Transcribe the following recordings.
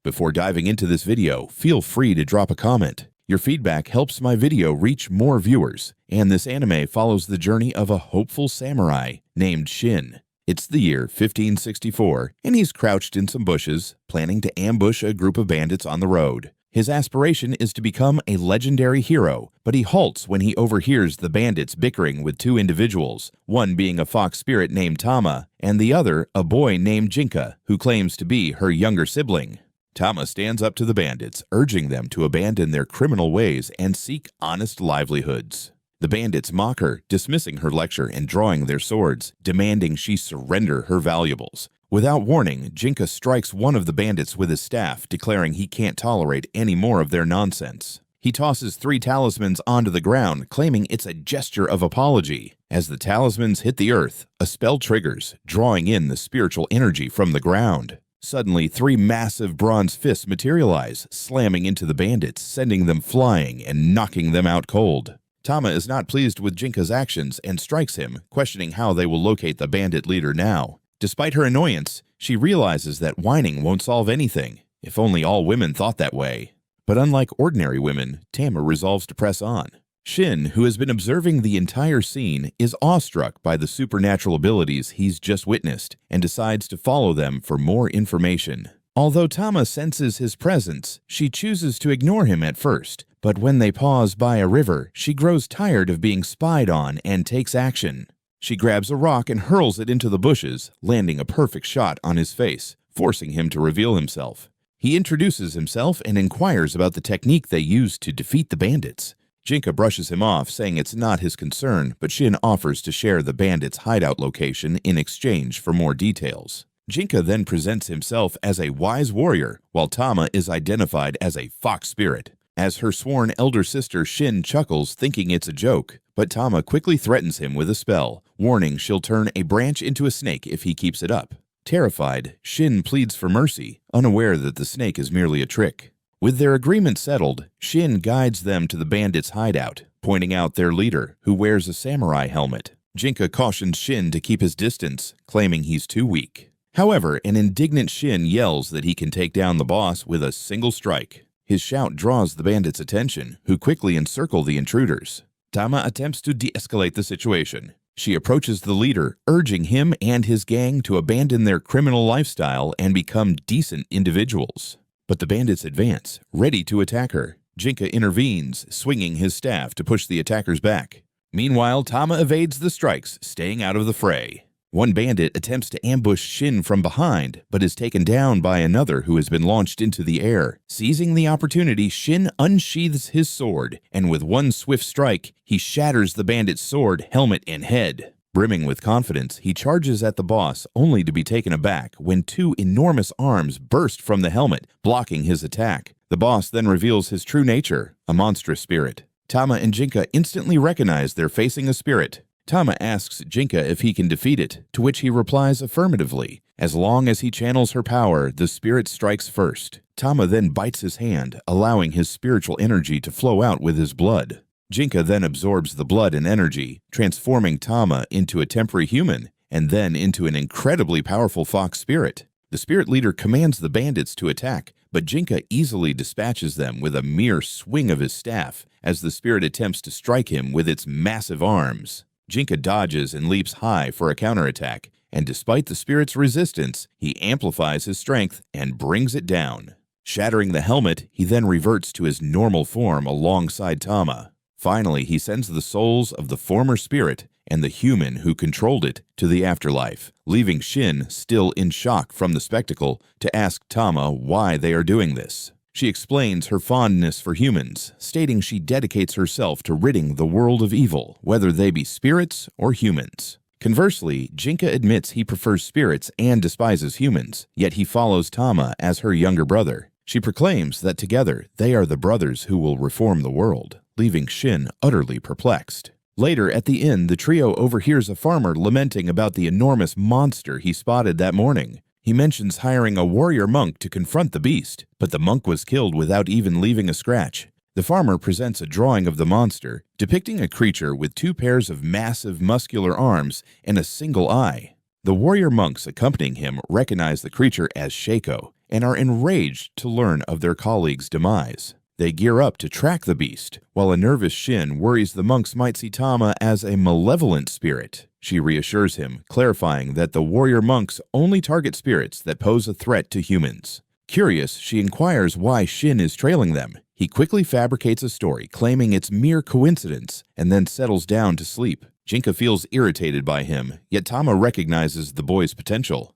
Before diving into this video, feel free to drop a comment. Your feedback helps my video reach more viewers, and this anime follows the journey of a hopeful samurai named Shin. It's the year 1564, and he's crouched in some bushes, planning to ambush a group of bandits on the road. His aspiration is to become a legendary hero, but he halts when he overhears the bandits bickering with two individuals, one being a fox spirit named Tama, and the other a boy named Jinka, who claims to be her younger sibling. Tama stands up to the bandits, urging them to abandon their criminal ways and seek honest livelihoods. The bandits mock her, dismissing her lecture and drawing their swords, demanding she surrender her valuables. Without warning, Jinka strikes one of the bandits with his staff, declaring he can't tolerate any more of their nonsense. He tosses 3 talismans onto the ground, claiming it's a gesture of apology. As the talismans hit the earth, a spell triggers, drawing in the spiritual energy from the ground. Suddenly, 3 massive bronze fists materialize, slamming into the bandits, sending them flying and knocking them out cold. Tama is not pleased with Jinka's actions and strikes him, questioning how they will locate the bandit leader now. Despite her annoyance, she realizes that whining won't solve anything. If only all women thought that way. But unlike ordinary women, Tama resolves to press on. Shin, who has been observing the entire scene, is awestruck by the supernatural abilities he's just witnessed and decides to follow them for more information. Although Tama senses his presence, she chooses to ignore him at first, but when they pause by a river, she grows tired of being spied on and takes action. She grabs a rock and hurls it into the bushes, landing a perfect shot on his face, forcing him to reveal himself. He introduces himself and inquires about the technique they used to defeat the bandits. Jinka brushes him off, saying it's not his concern, but Shin offers to share the bandits' hideout location in exchange for more details. Jinka then presents himself as a wise warrior, while Tama is identified as a fox spirit. As her sworn elder sister, Shin chuckles, thinking it's a joke, but Tama quickly threatens him with a spell, warning she'll turn a branch into a snake if he keeps it up. Terrified, Shin pleads for mercy, unaware that the snake is merely a trick. With their agreement settled, Shin guides them to the bandits' hideout, pointing out their leader, who wears a samurai helmet. Jinka cautions Shin to keep his distance, claiming he's too weak. However, an indignant Shin yells that he can take down the boss with a single strike. His shout draws the bandits' attention, who quickly encircle the intruders. Tama attempts to de-escalate the situation. She approaches the leader, urging him and his gang to abandon their criminal lifestyle and become decent individuals. But the bandits advance, ready to attack her. Jinka intervenes, swinging his staff to push the attackers back. Meanwhile, Tama evades the strikes, staying out of the fray. One bandit attempts to ambush Shin from behind, but is taken down by another who has been launched into the air. Seizing the opportunity, Shin unsheathes his sword, and with one swift strike, he shatters the bandit's sword, helmet, and head. Brimming with confidence, he charges at the boss, only to be taken aback when 2 enormous arms burst from the helmet, blocking his attack. The boss then reveals his true nature, a monstrous spirit. Tama and Jinka instantly recognize they're facing a spirit. Tama asks Jinka if he can defeat it, to which he replies affirmatively. As long as he channels her power, the spirit strikes first. Tama then bites his hand, allowing his spiritual energy to flow out with his blood. Jinka then absorbs the blood and energy, transforming Tama into a temporary human, and then into an incredibly powerful fox spirit. The spirit leader commands the bandits to attack, but Jinka easily dispatches them with a mere swing of his staff, as the spirit attempts to strike him with its massive arms. Jinka dodges and leaps high for a counterattack, and despite the spirit's resistance, he amplifies his strength and brings it down. Shattering the helmet, he then reverts to his normal form alongside Tama. Finally, he sends the souls of the former spirit and the human who controlled it to the afterlife, leaving Shin still in shock from the spectacle to ask Tama why they are doing this. She explains her fondness for humans, stating she dedicates herself to ridding the world of evil, whether they be spirits or humans. Conversely, Jinka admits he prefers spirits and despises humans, yet he follows Tama as her younger brother. She proclaims that together they are the brothers who will reform the world, leaving Shin utterly perplexed. Later at the inn, the trio overhears a farmer lamenting about the enormous monster he spotted that morning. He mentions hiring a warrior monk to confront the beast, but the monk was killed without even leaving a scratch. The farmer presents a drawing of the monster, depicting a creature with 2 pairs of massive muscular arms and a single eye. The warrior monks accompanying him recognize the creature as Shaco, and are enraged to learn of their colleague's demise. They gear up to track the beast, while a nervous Shin worries the monks might see Tama as a malevolent spirit. She reassures him, clarifying that the warrior monks only target spirits that pose a threat to humans. Curious, she inquires why Shin is trailing them. He quickly fabricates a story claiming it's mere coincidence and then settles down to sleep. Jinka feels irritated by him, yet Tama recognizes the boy's potential.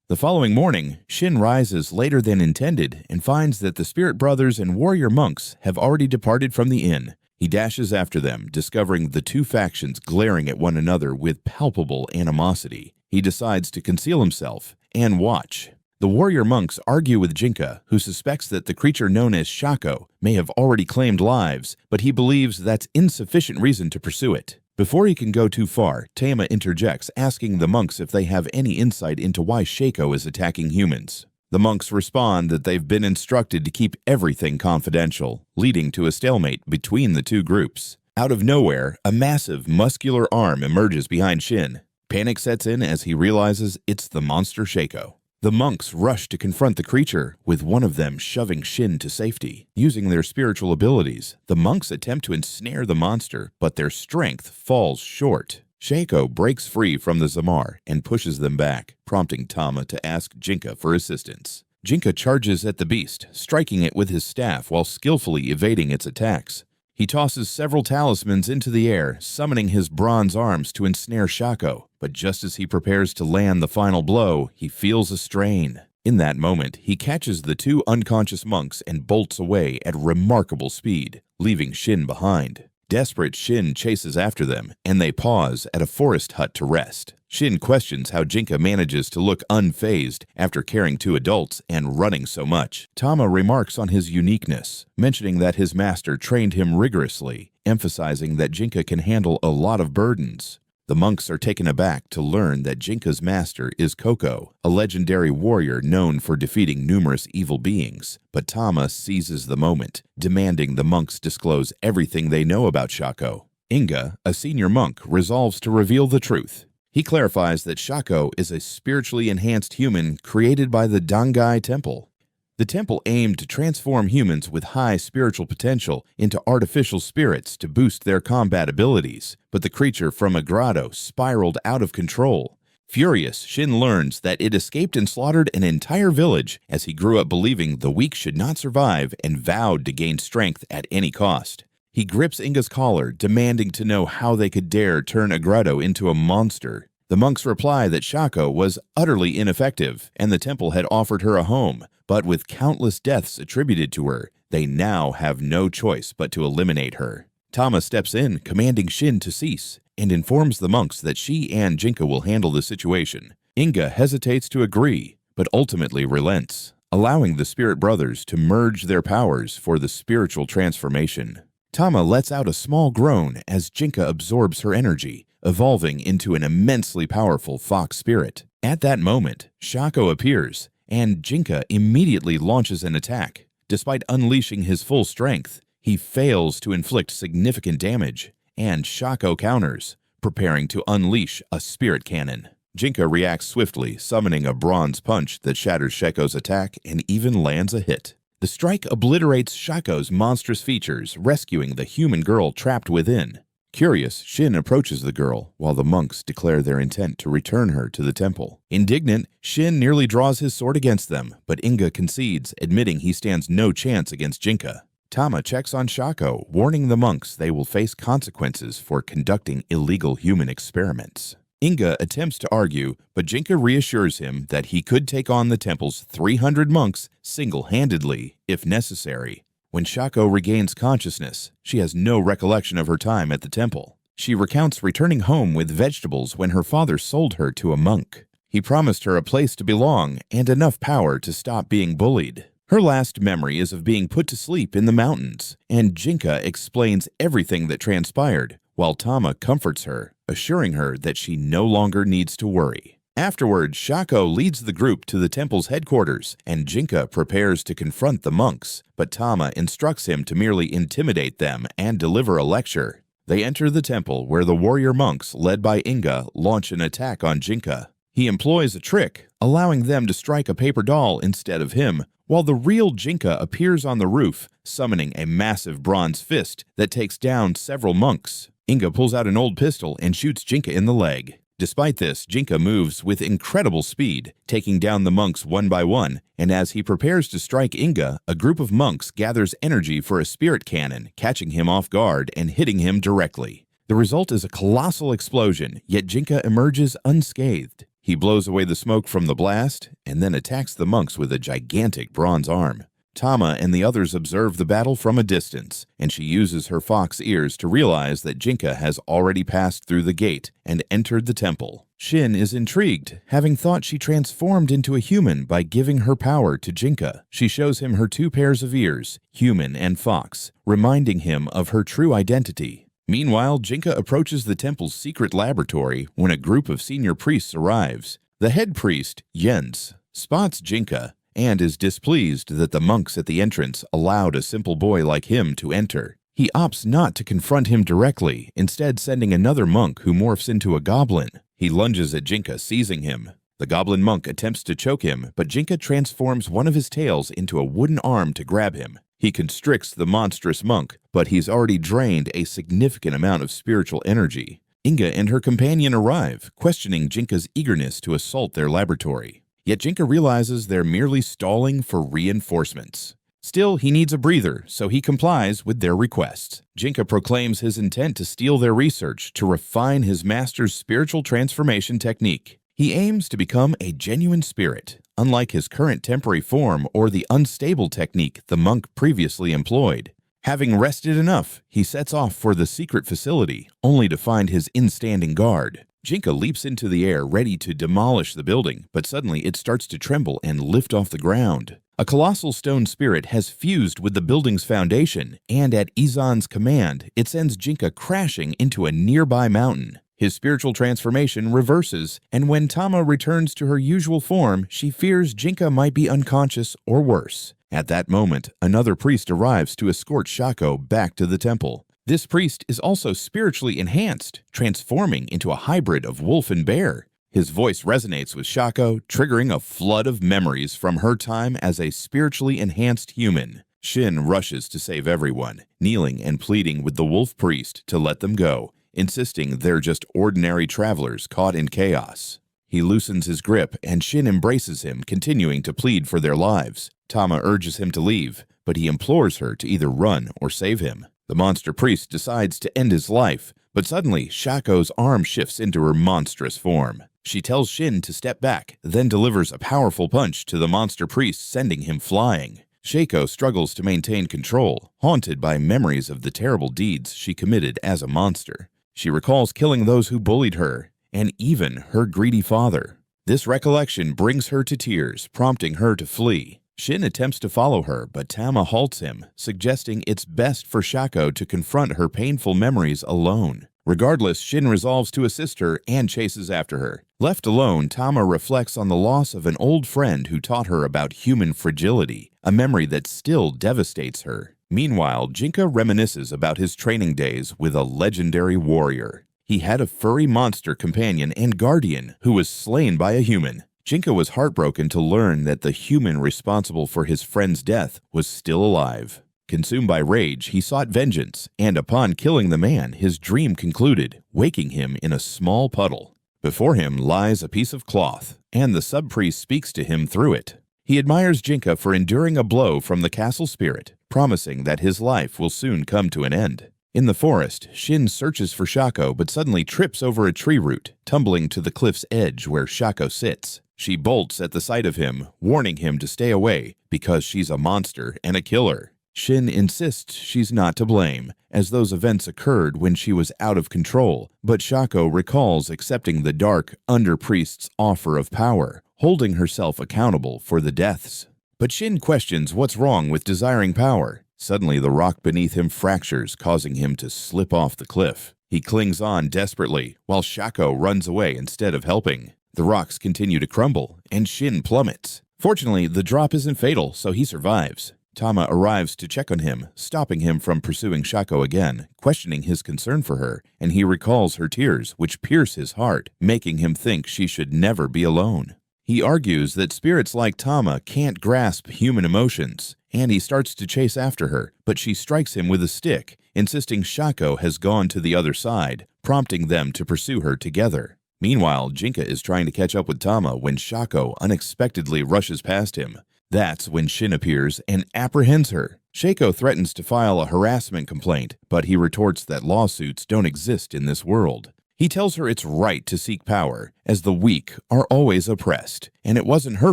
The following morning, Shin rises later than intended and finds that the spirit brothers and warrior monks have already departed from the inn. He dashes after them, discovering the two factions glaring at one another with palpable animosity. He decides to conceal himself and watch. The warrior monks argue with Jinka, who suspects that the creature known as Shako may have already claimed lives, but he believes that's insufficient reason to pursue it. Before he can go too far, Tama interjects, asking the monks if they have any insight into why Shako is attacking humans. The monks respond that they've been instructed to keep everything confidential, leading to a stalemate between the two groups. Out of nowhere, a massive, muscular arm emerges behind Shin. Panic sets in as he realizes it's the monster Shako. The monks rush to confront the creature, with one of them shoving Shin to safety. Using their spiritual abilities, the monks attempt to ensnare the monster, but their strength falls short. Shako breaks free from the Zamar and pushes them back, prompting Tama to ask Jinka for assistance. Jinka charges at the beast, striking it with his staff while skillfully evading its attacks. He tosses several talismans into the air, summoning his bronze arms to ensnare Shako, but just as he prepares to land the final blow, he feels a strain. In that moment, he catches the two unconscious monks and bolts away at remarkable speed, leaving Shin behind. Desperate, Shin chases after them, and they pause at a forest hut to rest. Shin questions how Jinka manages to look unfazed after carrying two adults and running so much. Tama remarks on his uniqueness, mentioning that his master trained him rigorously, emphasizing that Jinka can handle a lot of burdens. The monks are taken aback to learn that Jinka's master is Koko, a legendary warrior known for defeating numerous evil beings. But Tama seizes the moment, demanding the monks disclose everything they know about Shako. Inga, a senior monk, resolves to reveal the truth. He clarifies that Shako is a spiritually enhanced human created by the Dangai Temple. The temple aimed to transform humans with high spiritual potential into artificial spirits to boost their combat abilities, but the creature from a grotto spiraled out of control. Furious, Shin learns that it escaped and slaughtered an entire village as he grew up believing the weak should not survive and vowed to gain strength at any cost. He grips Inga's collar, demanding to know how they could dare turn a grotto into a monster. The monks reply that Shako was utterly ineffective and the temple had offered her a home, but with countless deaths attributed to her, they now have no choice but to eliminate her. Tama steps in, commanding Shin to cease, and informs the monks that she and Jinka will handle the situation. Inga hesitates to agree, but ultimately relents, allowing the spirit brothers to merge their powers for the spiritual transformation. Tama lets out a small groan as Jinka absorbs her energy, evolving into an immensely powerful fox spirit. At that moment, Shako appears, and Jinka immediately launches an attack. Despite unleashing his full strength, he fails to inflict significant damage, and Shako counters, preparing to unleash a spirit cannon. Jinka reacts swiftly, summoning a bronze punch that shatters Shako's attack and even lands a hit. The strike obliterates Shako's monstrous features, rescuing the human girl trapped within. Curious, Shin approaches the girl, while the monks declare their intent to return her to the temple. Indignant, Shin nearly draws his sword against them, but Inga concedes, admitting he stands no chance against Jinka. Tama checks on Shako, warning the monks they will face consequences for conducting illegal human experiments. Inga attempts to argue, but Jinka reassures him that he could take on the temple's 300 monks single-handedly, if necessary. When Shako regains consciousness, she has no recollection of her time at the temple. She recounts returning home with vegetables when her father sold her to a monk. He promised her a place to belong and enough power to stop being bullied. Her last memory is of being put to sleep in the mountains, and Jinka explains everything that transpired, while Tama comforts her, assuring her that she no longer needs to worry. Afterward, Shako leads the group to the temple's headquarters, and Jinka prepares to confront the monks, but Tama instructs him to merely intimidate them and deliver a lecture. They enter the temple where the warrior monks, led by Inga, launch an attack on Jinka. He employs a trick, allowing them to strike a paper doll instead of him, while the real Jinka appears on the roof, summoning a massive bronze fist that takes down several monks. Inga pulls out an old pistol and shoots Jinka in the leg. Despite this, Jinka moves with incredible speed, taking down the monks one by one, and as he prepares to strike Inga, a group of monks gathers energy for a spirit cannon, catching him off guard and hitting him directly. The result is a colossal explosion, yet Jinka emerges unscathed. He blows away the smoke from the blast, and then attacks the monks with a gigantic bronze arm. Tama and the others observe the battle from a distance, and she uses her fox ears to realize that Jinka has already passed through the gate and entered the temple. Shin is intrigued, having thought she transformed into a human by giving her power to Jinka. She shows him her 2 pairs of ears, human and fox, reminding him of her true identity. Meanwhile, Jinka approaches the temple's secret laboratory when a group of senior priests arrives. The head priest, Jens, spots Jinka and is displeased that the monks at the entrance allowed a simple boy like him to enter. He opts not to confront him directly, instead sending another monk who morphs into a goblin. He lunges at Jinka, seizing him. The goblin monk attempts to choke him, but Jinka transforms one of his tails into a wooden arm to grab him. He constricts the monstrous monk, but he's already drained a significant amount of spiritual energy. Inga and her companion arrive, questioning Jinka's eagerness to assault their laboratory. Yet Jinka realizes they're merely stalling for reinforcements. Still, he needs a breather, so he complies with their requests. Jinka proclaims his intent to steal their research to refine his master's spiritual transformation technique. He aims to become a genuine spirit, unlike his current temporary form or the unstable technique the monk previously employed. Having rested enough, he sets off for the secret facility, only to find his instanding guard. Jinka leaps into the air, ready to demolish the building, but suddenly it starts to tremble and lift off the ground. A colossal stone spirit has fused with the building's foundation, and at Izan's command, it sends Jinka crashing into a nearby mountain. His spiritual transformation reverses, and when Tama returns to her usual form, she fears Jinka might be unconscious or worse. At that moment, another priest arrives to escort Shako back to the temple. This priest is also spiritually enhanced, transforming into a hybrid of wolf and bear. His voice resonates with Shako, triggering a flood of memories from her time as a spiritually enhanced human. Shin rushes to save everyone, kneeling and pleading with the wolf priest to let them go, insisting they're just ordinary travelers caught in chaos. He loosens his grip, and Shin embraces him, continuing to plead for their lives. Tama urges him to leave, but he implores her to either run or save him. The monster priest decides to end his life, but suddenly Shako's arm shifts into her monstrous form. She tells Shin to step back, then delivers a powerful punch to the monster priest, sending him flying. Shako struggles to maintain control, haunted by memories of the terrible deeds she committed as a monster. She recalls killing those who bullied her, and even her greedy father. This recollection brings her to tears, prompting her to flee. Shin attempts to follow her, but Tama halts him, suggesting it's best for Shako to confront her painful memories alone. Regardless, Shin resolves to assist her and chases after her. Left alone, Tama reflects on the loss of an old friend who taught her about human fragility, a memory that still devastates her. Meanwhile, Jinka reminisces about his training days with a legendary warrior. He had a furry monster companion and guardian who was slain by a human. Jinka was heartbroken to learn that the human responsible for his friend's death was still alive. Consumed by rage, he sought vengeance, and upon killing the man, his dream concluded, waking him in a small puddle. Before him lies a piece of cloth, and the sub-priest speaks to him through it. He admires Jinka for enduring a blow from the castle spirit, promising that his life will soon come to an end. In the forest, Shin searches for Shako but suddenly trips over a tree root, tumbling to the cliff's edge where Shako sits. She bolts at the sight of him, warning him to stay away because she's a monster and a killer. Shin insists she's not to blame, as those events occurred when she was out of control, but Shako recalls accepting the dark under-priest's offer of power, holding herself accountable for the deaths. But Shin questions what's wrong with desiring power. Suddenly, the rock beneath him fractures, causing him to slip off the cliff. He clings on desperately, while Shako runs away instead of helping. The rocks continue to crumble, and Shin plummets. Fortunately, the drop isn't fatal, so he survives. Tama arrives to check on him, stopping him from pursuing Shako again, questioning his concern for her, and he recalls her tears, which pierce his heart, making him think she should never be alone. He argues that spirits like Tama can't grasp human emotions, and he starts to chase after her, but she strikes him with a stick, insisting Shako has gone to the other side, prompting them to pursue her together. Meanwhile, Jinka is trying to catch up with Tama when Shako unexpectedly rushes past him. That's when Shin appears and apprehends her. Shako threatens to file a harassment complaint, but he retorts that lawsuits don't exist in this world. He tells her it's right to seek power, as the weak are always oppressed, and it wasn't her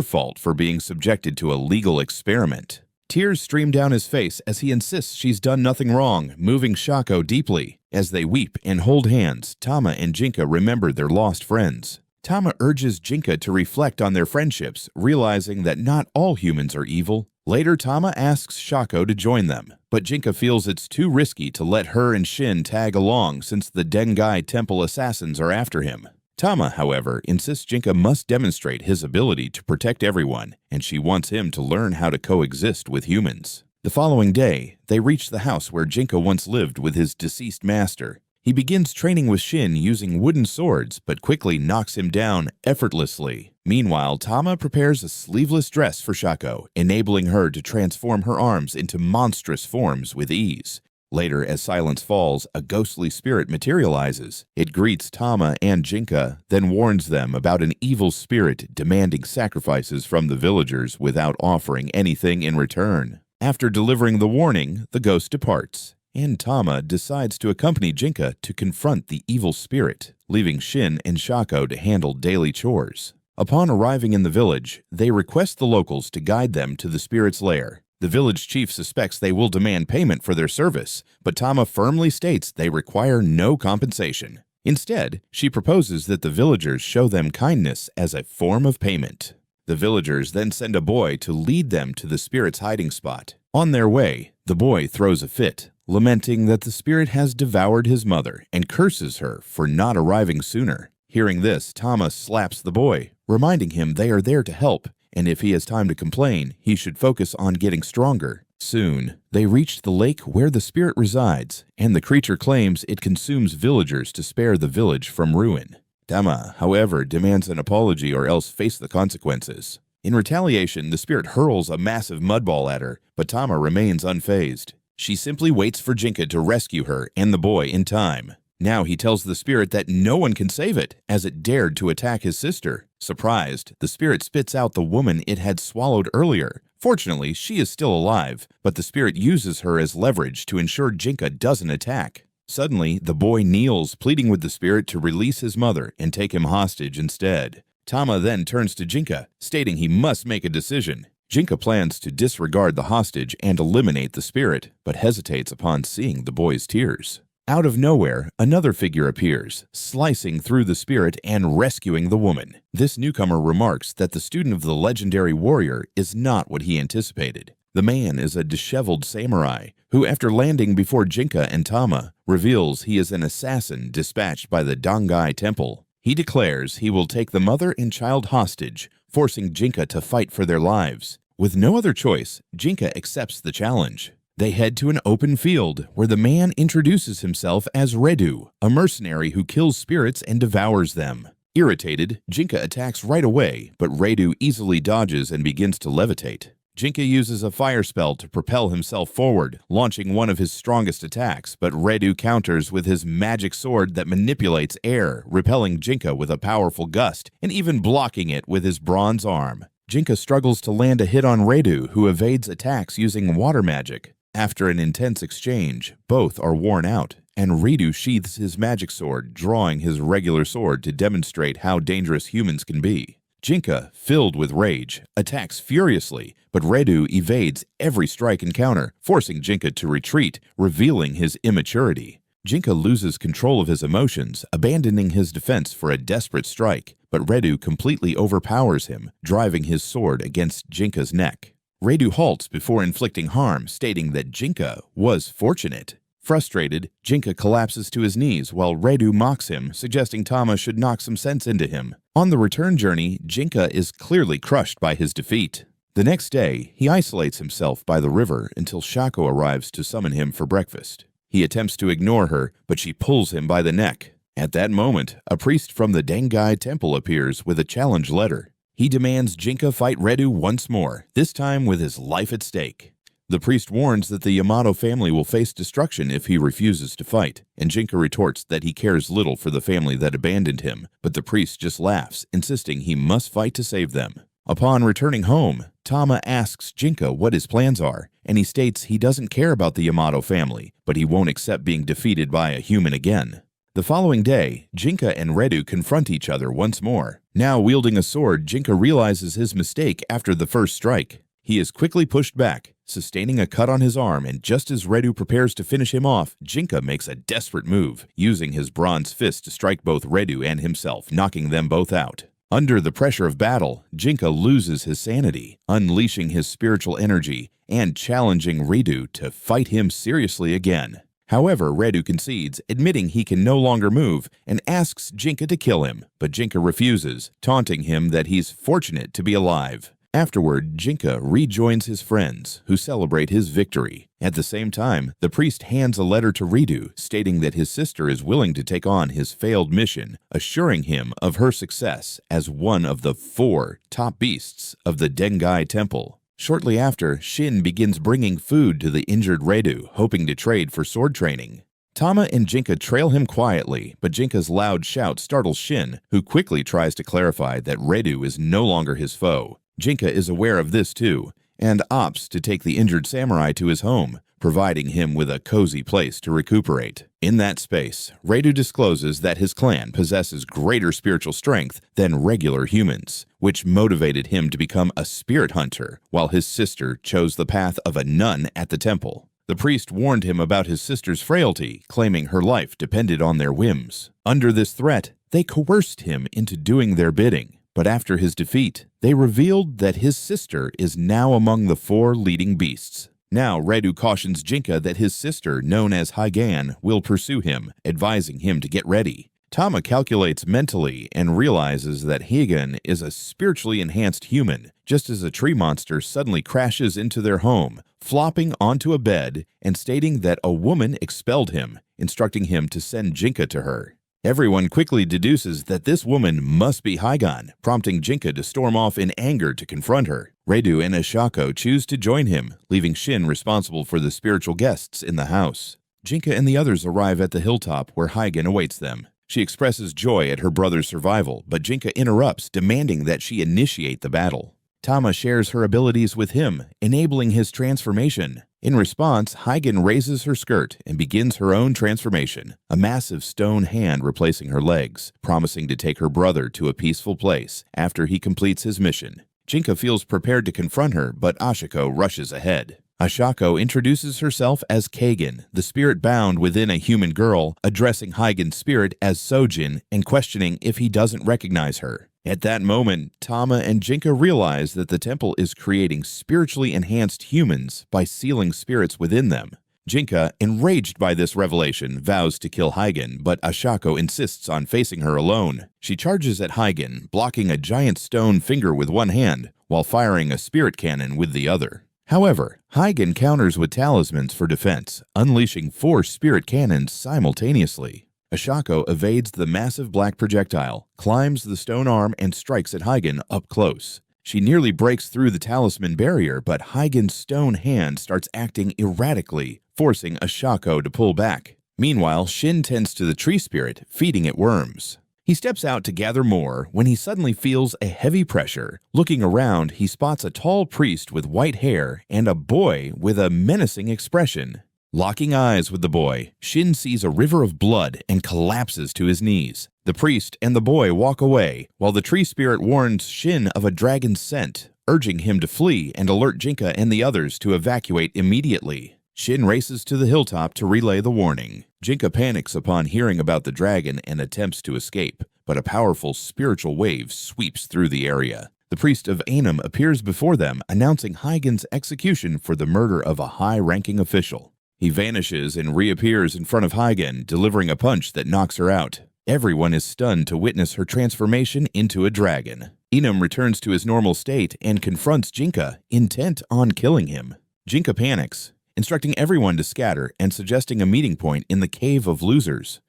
fault for being subjected to a legal experiment. Tears stream down his face as he insists she's done nothing wrong, moving Shako deeply. As they weep and hold hands, Tama and Jinka remember their lost friends. Tama urges Jinka to reflect on their friendships, realizing that not all humans are evil. Later, Tama asks Shako to join them, but Jinka feels it's too risky to let her and Shin tag along since the Dengai Temple assassins are after him. Tama, however, insists Jinka must demonstrate his ability to protect everyone, and she wants him to learn how to coexist with humans. The following day, they reach the house where Jinka once lived with his deceased master. He begins training with Shin using wooden swords, but quickly knocks him down effortlessly. Meanwhile, Tama prepares a sleeveless dress for Shako, enabling her to transform her arms into monstrous forms with ease. Later, as silence falls, a ghostly spirit materializes. It greets Tama and Jinka, then warns them about an evil spirit demanding sacrifices from the villagers without offering anything in return. After delivering the warning, the ghost departs, and Tama decides to accompany Jinka to confront the evil spirit, leaving Shin and Shako to handle daily chores. Upon arriving in the village, they request the locals to guide them to the spirit's lair. The village chief suspects they will demand payment for their service, but Tama firmly states they require no compensation. Instead, she proposes that the villagers show them kindness as a form of payment. The villagers then send a boy to lead them to the spirit's hiding spot. On their way, the boy throws a fit, lamenting that the spirit has devoured his mother and curses her for not arriving sooner. Hearing this, Tama slaps the boy, reminding him they are there to help, and if he has time to complain, he should focus on getting stronger. Soon, they reach the lake where the spirit resides, and the creature claims it consumes villagers to spare the village from ruin. Tama, however, demands an apology or else face the consequences. In retaliation, the spirit hurls a massive mudball at her, but Tama remains unfazed. She simply waits for Jinka to rescue her and the boy in time. Now he tells the spirit that no one can save it, as it dared to attack his sister. Surprised, the spirit spits out the woman it had swallowed earlier. Fortunately, she is still alive, but the spirit uses her as leverage to ensure Jinka doesn't attack. Suddenly, the boy kneels, pleading with the spirit to release his mother and take him hostage instead. Tama then turns to Jinka, stating he must make a decision. Jinka plans to disregard the hostage and eliminate the spirit, but hesitates upon seeing the boy's tears. Out of nowhere, another figure appears, slicing through the spirit and rescuing the woman. This newcomer remarks that the student of the legendary warrior is not what he anticipated. The man is a disheveled samurai who, after landing before Jinka and Tama, reveals he is an assassin dispatched by the Dengai Temple. He declares he will take the mother and child hostage, forcing Jinka to fight for their lives. With no other choice, Jinka accepts the challenge. They head to an open field where the man introduces himself as Redu, a mercenary who kills spirits and devours them. Irritated, Jinka attacks right away, but Redu easily dodges and begins to levitate. Jinka uses a fire spell to propel himself forward, launching one of his strongest attacks, but Redu counters with his magic sword that manipulates air, repelling Jinka with a powerful gust and even blocking it with his bronze arm. Jinka struggles to land a hit on Redu, who evades attacks using water magic. After an intense exchange, both are worn out, and Redu sheaths his magic sword, drawing his regular sword to demonstrate how dangerous humans can be. Jinka, filled with rage, attacks furiously, but Redu evades every strike and counter, forcing Jinka to retreat, revealing his immaturity. Jinka loses control of his emotions, abandoning his defense for a desperate strike, but Redu completely overpowers him, driving his sword against Jinka's neck. Redu halts before inflicting harm, stating that Jinka was fortunate. Frustrated, Jinka collapses to his knees while Redu mocks him, suggesting Tama should knock some sense into him. On the return journey, Jinka is clearly crushed by his defeat. The next day, he isolates himself by the river until Shako arrives to summon him for breakfast. He attempts to ignore her, but she pulls him by the neck. At that moment, a priest from the Dengai temple appears with a challenge letter. He demands Jinka fight Redu once more, this time with his life at stake. The priest warns that the Yamato family will face destruction if he refuses to fight, and Jinka retorts that he cares little for the family that abandoned him, but the priest just laughs, insisting he must fight to save them. Upon returning home, Tama asks Jinka what his plans are, and he states he doesn't care about the Yamato family, but he won't accept being defeated by a human again. The following day, Jinka and Redu confront each other once more. Now wielding a sword, Jinka realizes his mistake after the first strike. He is quickly pushed back, sustaining a cut on his arm, and just as Redu prepares to finish him off, Jinka makes a desperate move, using his bronze fist to strike both Redu and himself, knocking them both out. Under the pressure of battle, Jinka loses his sanity, unleashing his spiritual energy and challenging Redu to fight him seriously again. However, Redu concedes, admitting he can no longer move, and asks Jinka to kill him, but Jinka refuses, taunting him that he's fortunate to be alive. Afterward, Jinka rejoins his friends, who celebrate his victory. At the same time, the priest hands a letter to Redu, stating that his sister is willing to take on his failed mission, assuring him of her success as one of the 4 top beasts of the Dengai Temple. Shortly after, Shin begins bringing food to the injured Redu, hoping to trade for sword training. Tama and Jinka trail him quietly, but Jinka's loud shout startles Shin, who quickly tries to clarify that Redu is no longer his foe. Jinka is aware of this too, and opts to take the injured samurai to his home, providing him with a cozy place to recuperate. In that space, Redu discloses that his clan possesses greater spiritual strength than regular humans, which motivated him to become a spirit hunter, while his sister chose the path of a nun at the temple. The priest warned him about his sister's frailty, claiming her life depended on their whims. Under this threat, they coerced him into doing their bidding. But after his defeat, they revealed that his sister is now among the 4 leading beasts. Now, Redu cautions Jinka that his sister, known as Haigan, will pursue him, advising him to get ready. Tama calculates mentally and realizes that Haigan is a spiritually enhanced human, just as a tree monster suddenly crashes into their home, flopping onto a bed and stating that a woman expelled him, instructing him to send Jinka to her. Everyone quickly deduces that this woman must be Haigan, prompting Jinka to storm off in anger to confront her. Redu and Ashako choose to join him, leaving Shin responsible for the spiritual guests in the house. Jinka and the others arrive at the hilltop where Haigan awaits them. She expresses joy at her brother's survival, but Jinka interrupts, demanding that she initiate the battle. Tama shares her abilities with him, enabling his transformation. In response, Haigan raises her skirt and begins her own transformation, a massive stone hand replacing her legs, promising to take her brother to a peaceful place after he completes his mission. Jinka feels prepared to confront her, but Ashako rushes ahead. Ashako introduces herself as Kagan, the spirit bound within a human girl, addressing Haigan's spirit as Sojin and questioning if he doesn't recognize her. At that moment, Tama and Jinka realize that the temple is creating spiritually enhanced humans by sealing spirits within them. Jinka, enraged by this revelation, vows to kill Haigan, but Ashako insists on facing her alone. She charges at Haigan, blocking a giant stone finger with one hand, while firing a spirit cannon with the other. However, Haigan counters with talismans for defense, unleashing 4 spirit cannons simultaneously. Ashako evades the massive black projectile, climbs the stone arm, and strikes at Haigan up close. She nearly breaks through the talisman barrier, but Haigan's stone hand starts acting erratically, forcing Ashako to pull back. Meanwhile, Shin tends to the tree spirit, feeding it worms. He steps out to gather more when he suddenly feels a heavy pressure. Looking around, he spots a tall priest with white hair and a boy with a menacing expression. Locking eyes with the boy, Shin sees a river of blood and collapses to his knees. The priest and the boy walk away, while the tree spirit warns Shin of a dragon's scent, urging him to flee and alert Jinka and the others to evacuate immediately. Shin races to the hilltop to relay the warning. Jinka panics upon hearing about the dragon and attempts to escape, but a powerful spiritual wave sweeps through the area. The priest of Ainam appears before them, announcing Haigan's execution for the murder of a high-ranking official. He vanishes and reappears in front of Haigan, delivering a punch that knocks her out. Everyone is stunned to witness her transformation into a dragon. Inam returns to his normal state and confronts Jinka, intent on killing him. Jinka panics, instructing everyone to scatter and suggesting a meeting point in the Cave of Losers.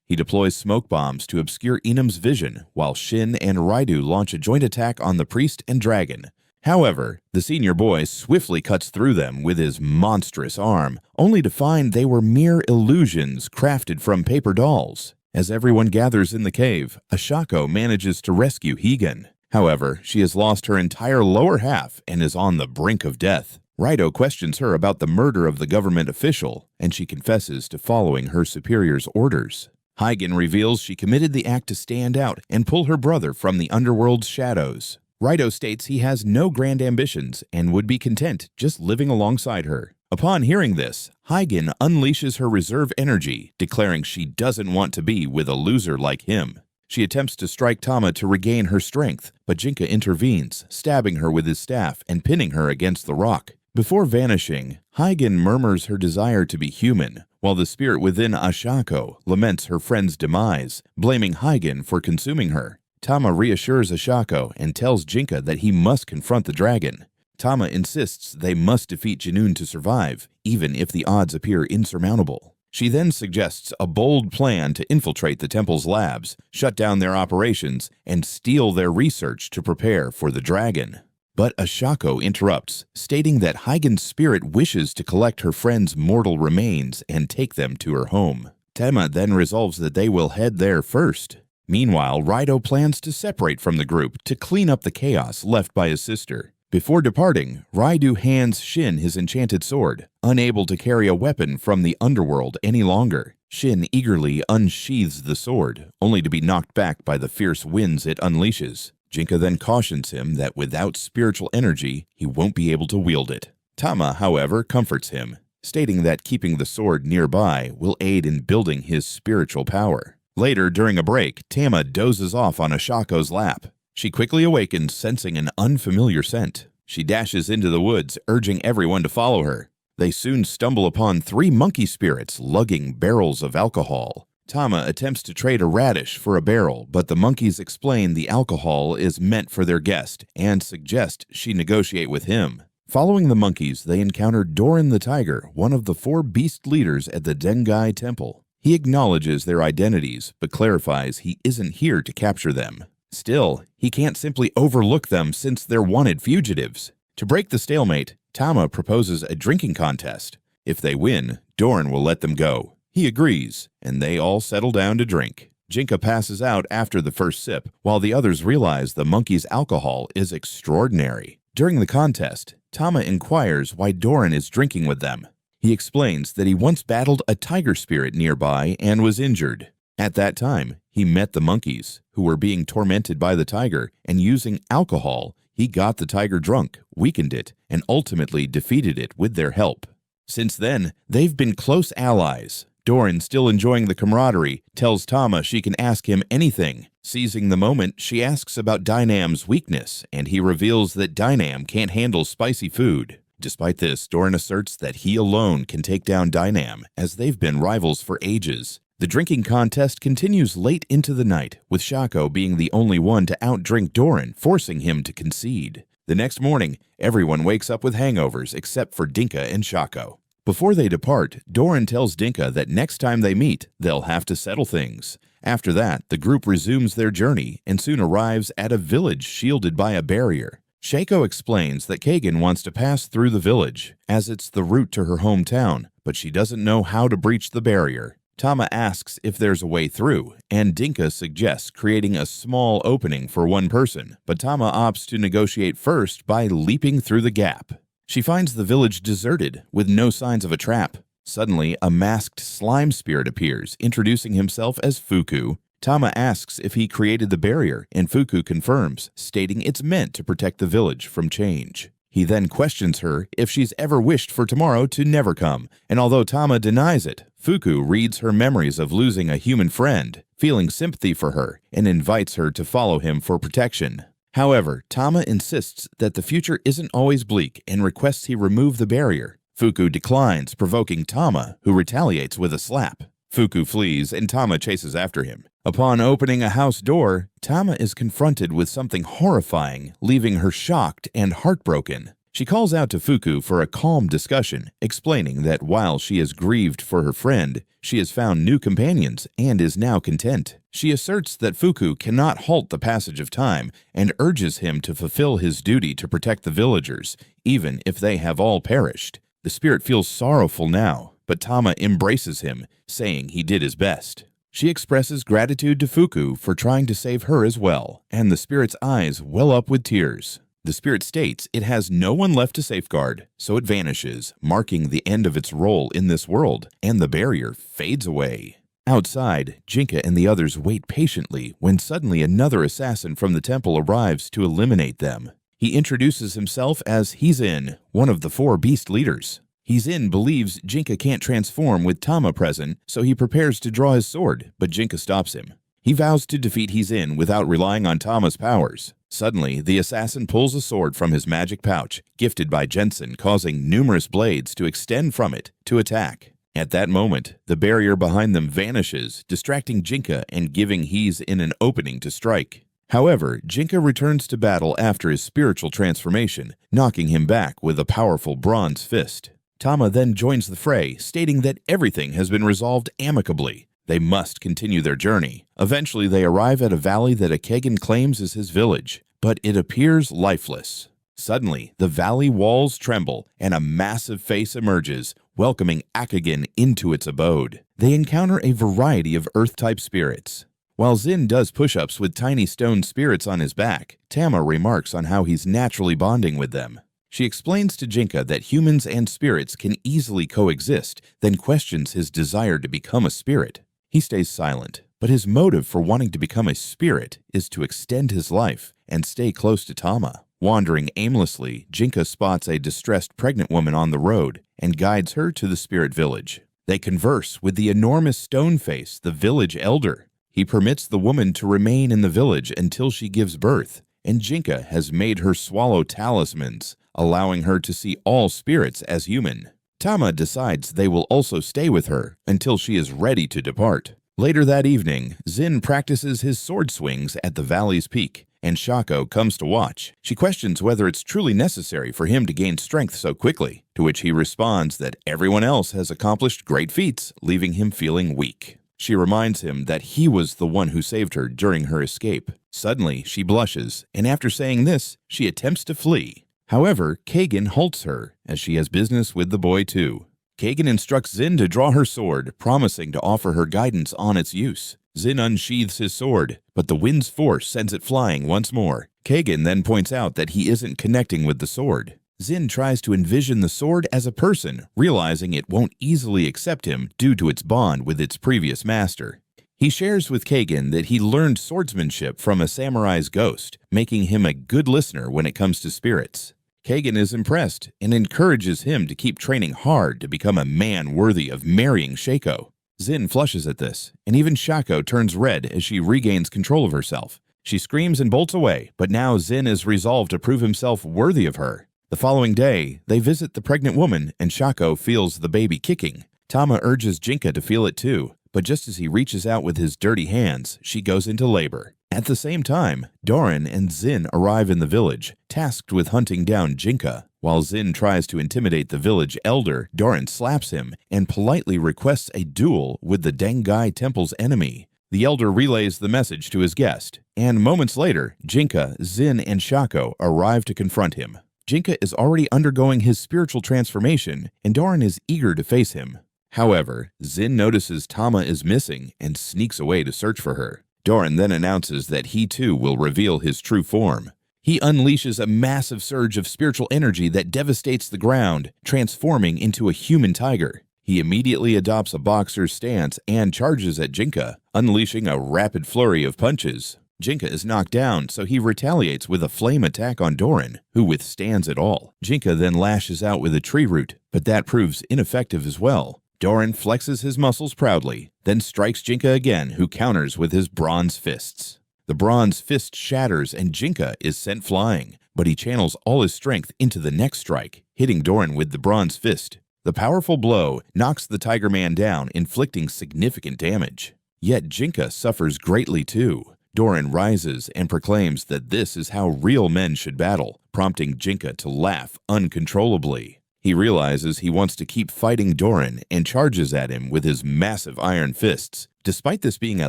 He deploys smoke bombs to obscure Inam's vision, while Shin and Ryo launch a joint attack on the priest and dragon. However, the senior boy swiftly cuts through them with his monstrous arm, only to find they were mere illusions crafted from paper dolls. As everyone gathers in the cave, Ashako manages to rescue Higan. However, she has lost her entire lower half and is on the brink of death. Ryo questions her about the murder of the government official, and she confesses to following her superior's orders. Higan reveals she committed the act to stand out and pull her brother from the underworld's shadows. Ryo states he has no grand ambitions and would be content just living alongside her. Upon hearing this, Higan unleashes her reserve energy, declaring she doesn't want to be with a loser like him. She attempts to strike Tama to regain her strength, but Jinka intervenes, stabbing her with his staff and pinning her against the rock. Before vanishing, Higan murmurs her desire to be human, while the spirit within Ashako laments her friend's demise, blaming Higan for consuming her. Tama reassures Ashako and tells Jinka that he must confront the dragon. Tama insists they must defeat Jinoon to survive, even if the odds appear insurmountable. She then suggests a bold plan to infiltrate the temple's labs, shut down their operations, and steal their research to prepare for the dragon. But Ashako interrupts, stating that Higan's spirit wishes to collect her friend's mortal remains and take them to her home. Tama then resolves that they will head there first. Meanwhile, Ryo plans to separate from the group to clean up the chaos left by his sister. Before departing, Ryo hands Shin his enchanted sword, unable to carry a weapon from the underworld any longer. Shin eagerly unsheathes the sword, only to be knocked back by the fierce winds it unleashes. Jinka then cautions him that without spiritual energy, he won't be able to wield it. Tama, however, comforts him, stating that keeping the sword nearby will aid in building his spiritual power. Later, during a break, Tama dozes off on Ashako's lap. She quickly awakens, sensing an unfamiliar scent. She dashes into the woods, urging everyone to follow her. They soon stumble upon 3 monkey spirits lugging barrels of alcohol. Tama attempts to trade a radish for a barrel, but the monkeys explain the alcohol is meant for their guest and suggest she negotiate with him. Following the monkeys, they encounter Doran the tiger, one of the 4 beast leaders at the Dengai temple. He acknowledges their identities, but clarifies he isn't here to capture them. Still, he can't simply overlook them since they're wanted fugitives. To break the stalemate, Tama proposes a drinking contest. If they win, Doran will let them go. He agrees, and they all settle down to drink. Jinka passes out after the first sip, while the others realize the monkey's alcohol is extraordinary. During the contest, Tama inquires why Doran is drinking with them. He explains that he once battled a tiger spirit nearby and was injured. At that time, he met the monkeys, who were being tormented by the tiger, and using alcohol, he got the tiger drunk, weakened it, and ultimately defeated it with their help. Since then, they've been close allies. Doran, still enjoying the camaraderie, tells Tama she can ask him anything. Seizing the moment, she asks about Dynam's weakness, and he reveals that Dynam can't handle spicy food. Despite this, Doran asserts that he alone can take down Dynam, as they've been rivals for ages. The drinking contest continues late into the night, with Shako being the only one to outdrink Doran, forcing him to concede. The next morning, everyone wakes up with hangovers except for Dinka and Shako. Before they depart, Doran tells Dinka that next time they meet, they'll have to settle things. After that, the group resumes their journey and soon arrives at a village shielded by a barrier. Shako explains that Kagan wants to pass through the village, as it's the route to her hometown, but she doesn't know how to breach the barrier. Tama asks if there's a way through, and Dinka suggests creating a small opening for one person, but Tama opts to negotiate first by leaping through the gap. She finds the village deserted, with no signs of a trap. Suddenly, a masked slime spirit appears, introducing himself as Fuku. Tama asks if he created the barrier, and Fuku confirms, stating it's meant to protect the village from change. He then questions her if she's ever wished for tomorrow to never come, and although Tama denies it, Fuku reads her memories of losing a human friend, feeling sympathy for her, and invites her to follow him for protection. However, Tama insists that the future isn't always bleak and requests he remove the barrier. Fuku declines, provoking Tama, who retaliates with a slap. Fuku flees and Tama chases after him. Upon opening a house door, Tama is confronted with something horrifying, leaving her shocked and heartbroken. She calls out to Fuku for a calm discussion, explaining that while she is grieved for her friend, she has found new companions and is now content. She asserts that Fuku cannot halt the passage of time and urges him to fulfill his duty to protect the villagers, even if they have all perished. The spirit feels sorrowful now, but Tama embraces him, saying he did his best. She expresses gratitude to Fuku for trying to save her as well, and the spirit's eyes well up with tears. The spirit states it has no one left to safeguard, so it vanishes, marking the end of its role in this world, and the barrier fades away. Outside, Jinka and the others wait patiently when suddenly another assassin from the temple arrives to eliminate them. He introduces himself as Hizin, one of the 4 beast leaders. Hizin believes Jinka can't transform with Tama present, so he prepares to draw his sword, but Jinka stops him. He vows to defeat Hizin without relying on Tama's powers. Suddenly, the assassin pulls a sword from his magic pouch, gifted by Jensen, causing numerous blades to extend from it to attack. At that moment, the barrier behind them vanishes, distracting Jinka and giving Hizin an opening to strike. However, Jinka returns to battle after his spiritual transformation, knocking him back with a powerful bronze fist. Tama then joins the fray, stating that everything has been resolved amicably. They must continue their journey. Eventually, they arrive at a valley that Akame claims is his village, but it appears lifeless. Suddenly, the valley walls tremble, and a massive face emerges, welcoming Akame into its abode. They encounter a variety of Earth-type spirits. While Zin does push-ups with tiny stone spirits on his back, Tama remarks on how he's naturally bonding with them. She explains to Jinka that humans and spirits can easily coexist, then questions his desire to become a spirit. He stays silent, but his motive for wanting to become a spirit is to extend his life and stay close to Tama. Wandering aimlessly, Jinka spots a distressed pregnant woman on the road and guides her to the spirit village. They converse with the enormous stone face, the village elder. He permits the woman to remain in the village until she gives birth, and Jinka has made her swallow talismans, allowing her to see all spirits as human. Tama decides they will also stay with her until she is ready to depart. Later that evening, Zin practices his sword swings at the valley's peak, and Shako comes to watch. She questions whether it's truly necessary for him to gain strength so quickly, to which he responds that everyone else has accomplished great feats, leaving him feeling weak. She reminds him that he was the one who saved her during her escape. Suddenly, she blushes, and after saying this, she attempts to flee. However, Kagan halts her, as she has business with the boy too. Kagan instructs Zin to draw her sword, promising to offer her guidance on its use. Zin unsheathes his sword, but the wind's force sends it flying once more. Kagan then points out that he isn't connecting with the sword. Zin tries to envision the sword as a person, realizing it won't easily accept him due to its bond with its previous master. He shares with Kagan that he learned swordsmanship from a samurai's ghost, making him a good listener when it comes to spirits. Kagan is impressed and encourages him to keep training hard to become a man worthy of marrying Shako. Zin flushes at this, and even Shako turns red as she regains control of herself. She screams and bolts away, but now Zin is resolved to prove himself worthy of her. The following day, they visit the pregnant woman, and Shako feels the baby kicking. Tama urges Jinka to feel it too, but just as he reaches out with his dirty hands, she goes into labor. At the same time, Doran and Zin arrive in the village, tasked with hunting down Jinka. While Zin tries to intimidate the village elder, Doran slaps him and politely requests a duel with the Dengai Temple's enemy. The elder relays the message to his guest, and moments later, Jinka, Zin, and Shako arrive to confront him. Jinka is already undergoing his spiritual transformation, and Doran is eager to face him. However, Zin notices Tama is missing and sneaks away to search for her. Doran then announces that he too will reveal his true form. He unleashes a massive surge of spiritual energy that devastates the ground, transforming into a human tiger. He immediately adopts a boxer's stance and charges at Jinka, unleashing a rapid flurry of punches. Jinka is knocked down, so he retaliates with a flame attack on Doran, who withstands it all. Jinka then lashes out with a tree root, but that proves ineffective as well. Doran flexes his muscles proudly, then strikes Jinka again, who counters with his bronze fists. The bronze fist shatters and Jinka is sent flying, but he channels all his strength into the next strike, hitting Doran with the bronze fist. The powerful blow knocks the Tiger Man down, inflicting significant damage. Yet Jinka suffers greatly too. Doran rises and proclaims that this is how real men should battle, prompting Jinka to laugh uncontrollably. He realizes he wants to keep fighting Doran and charges at him with his massive iron fists. Despite this being a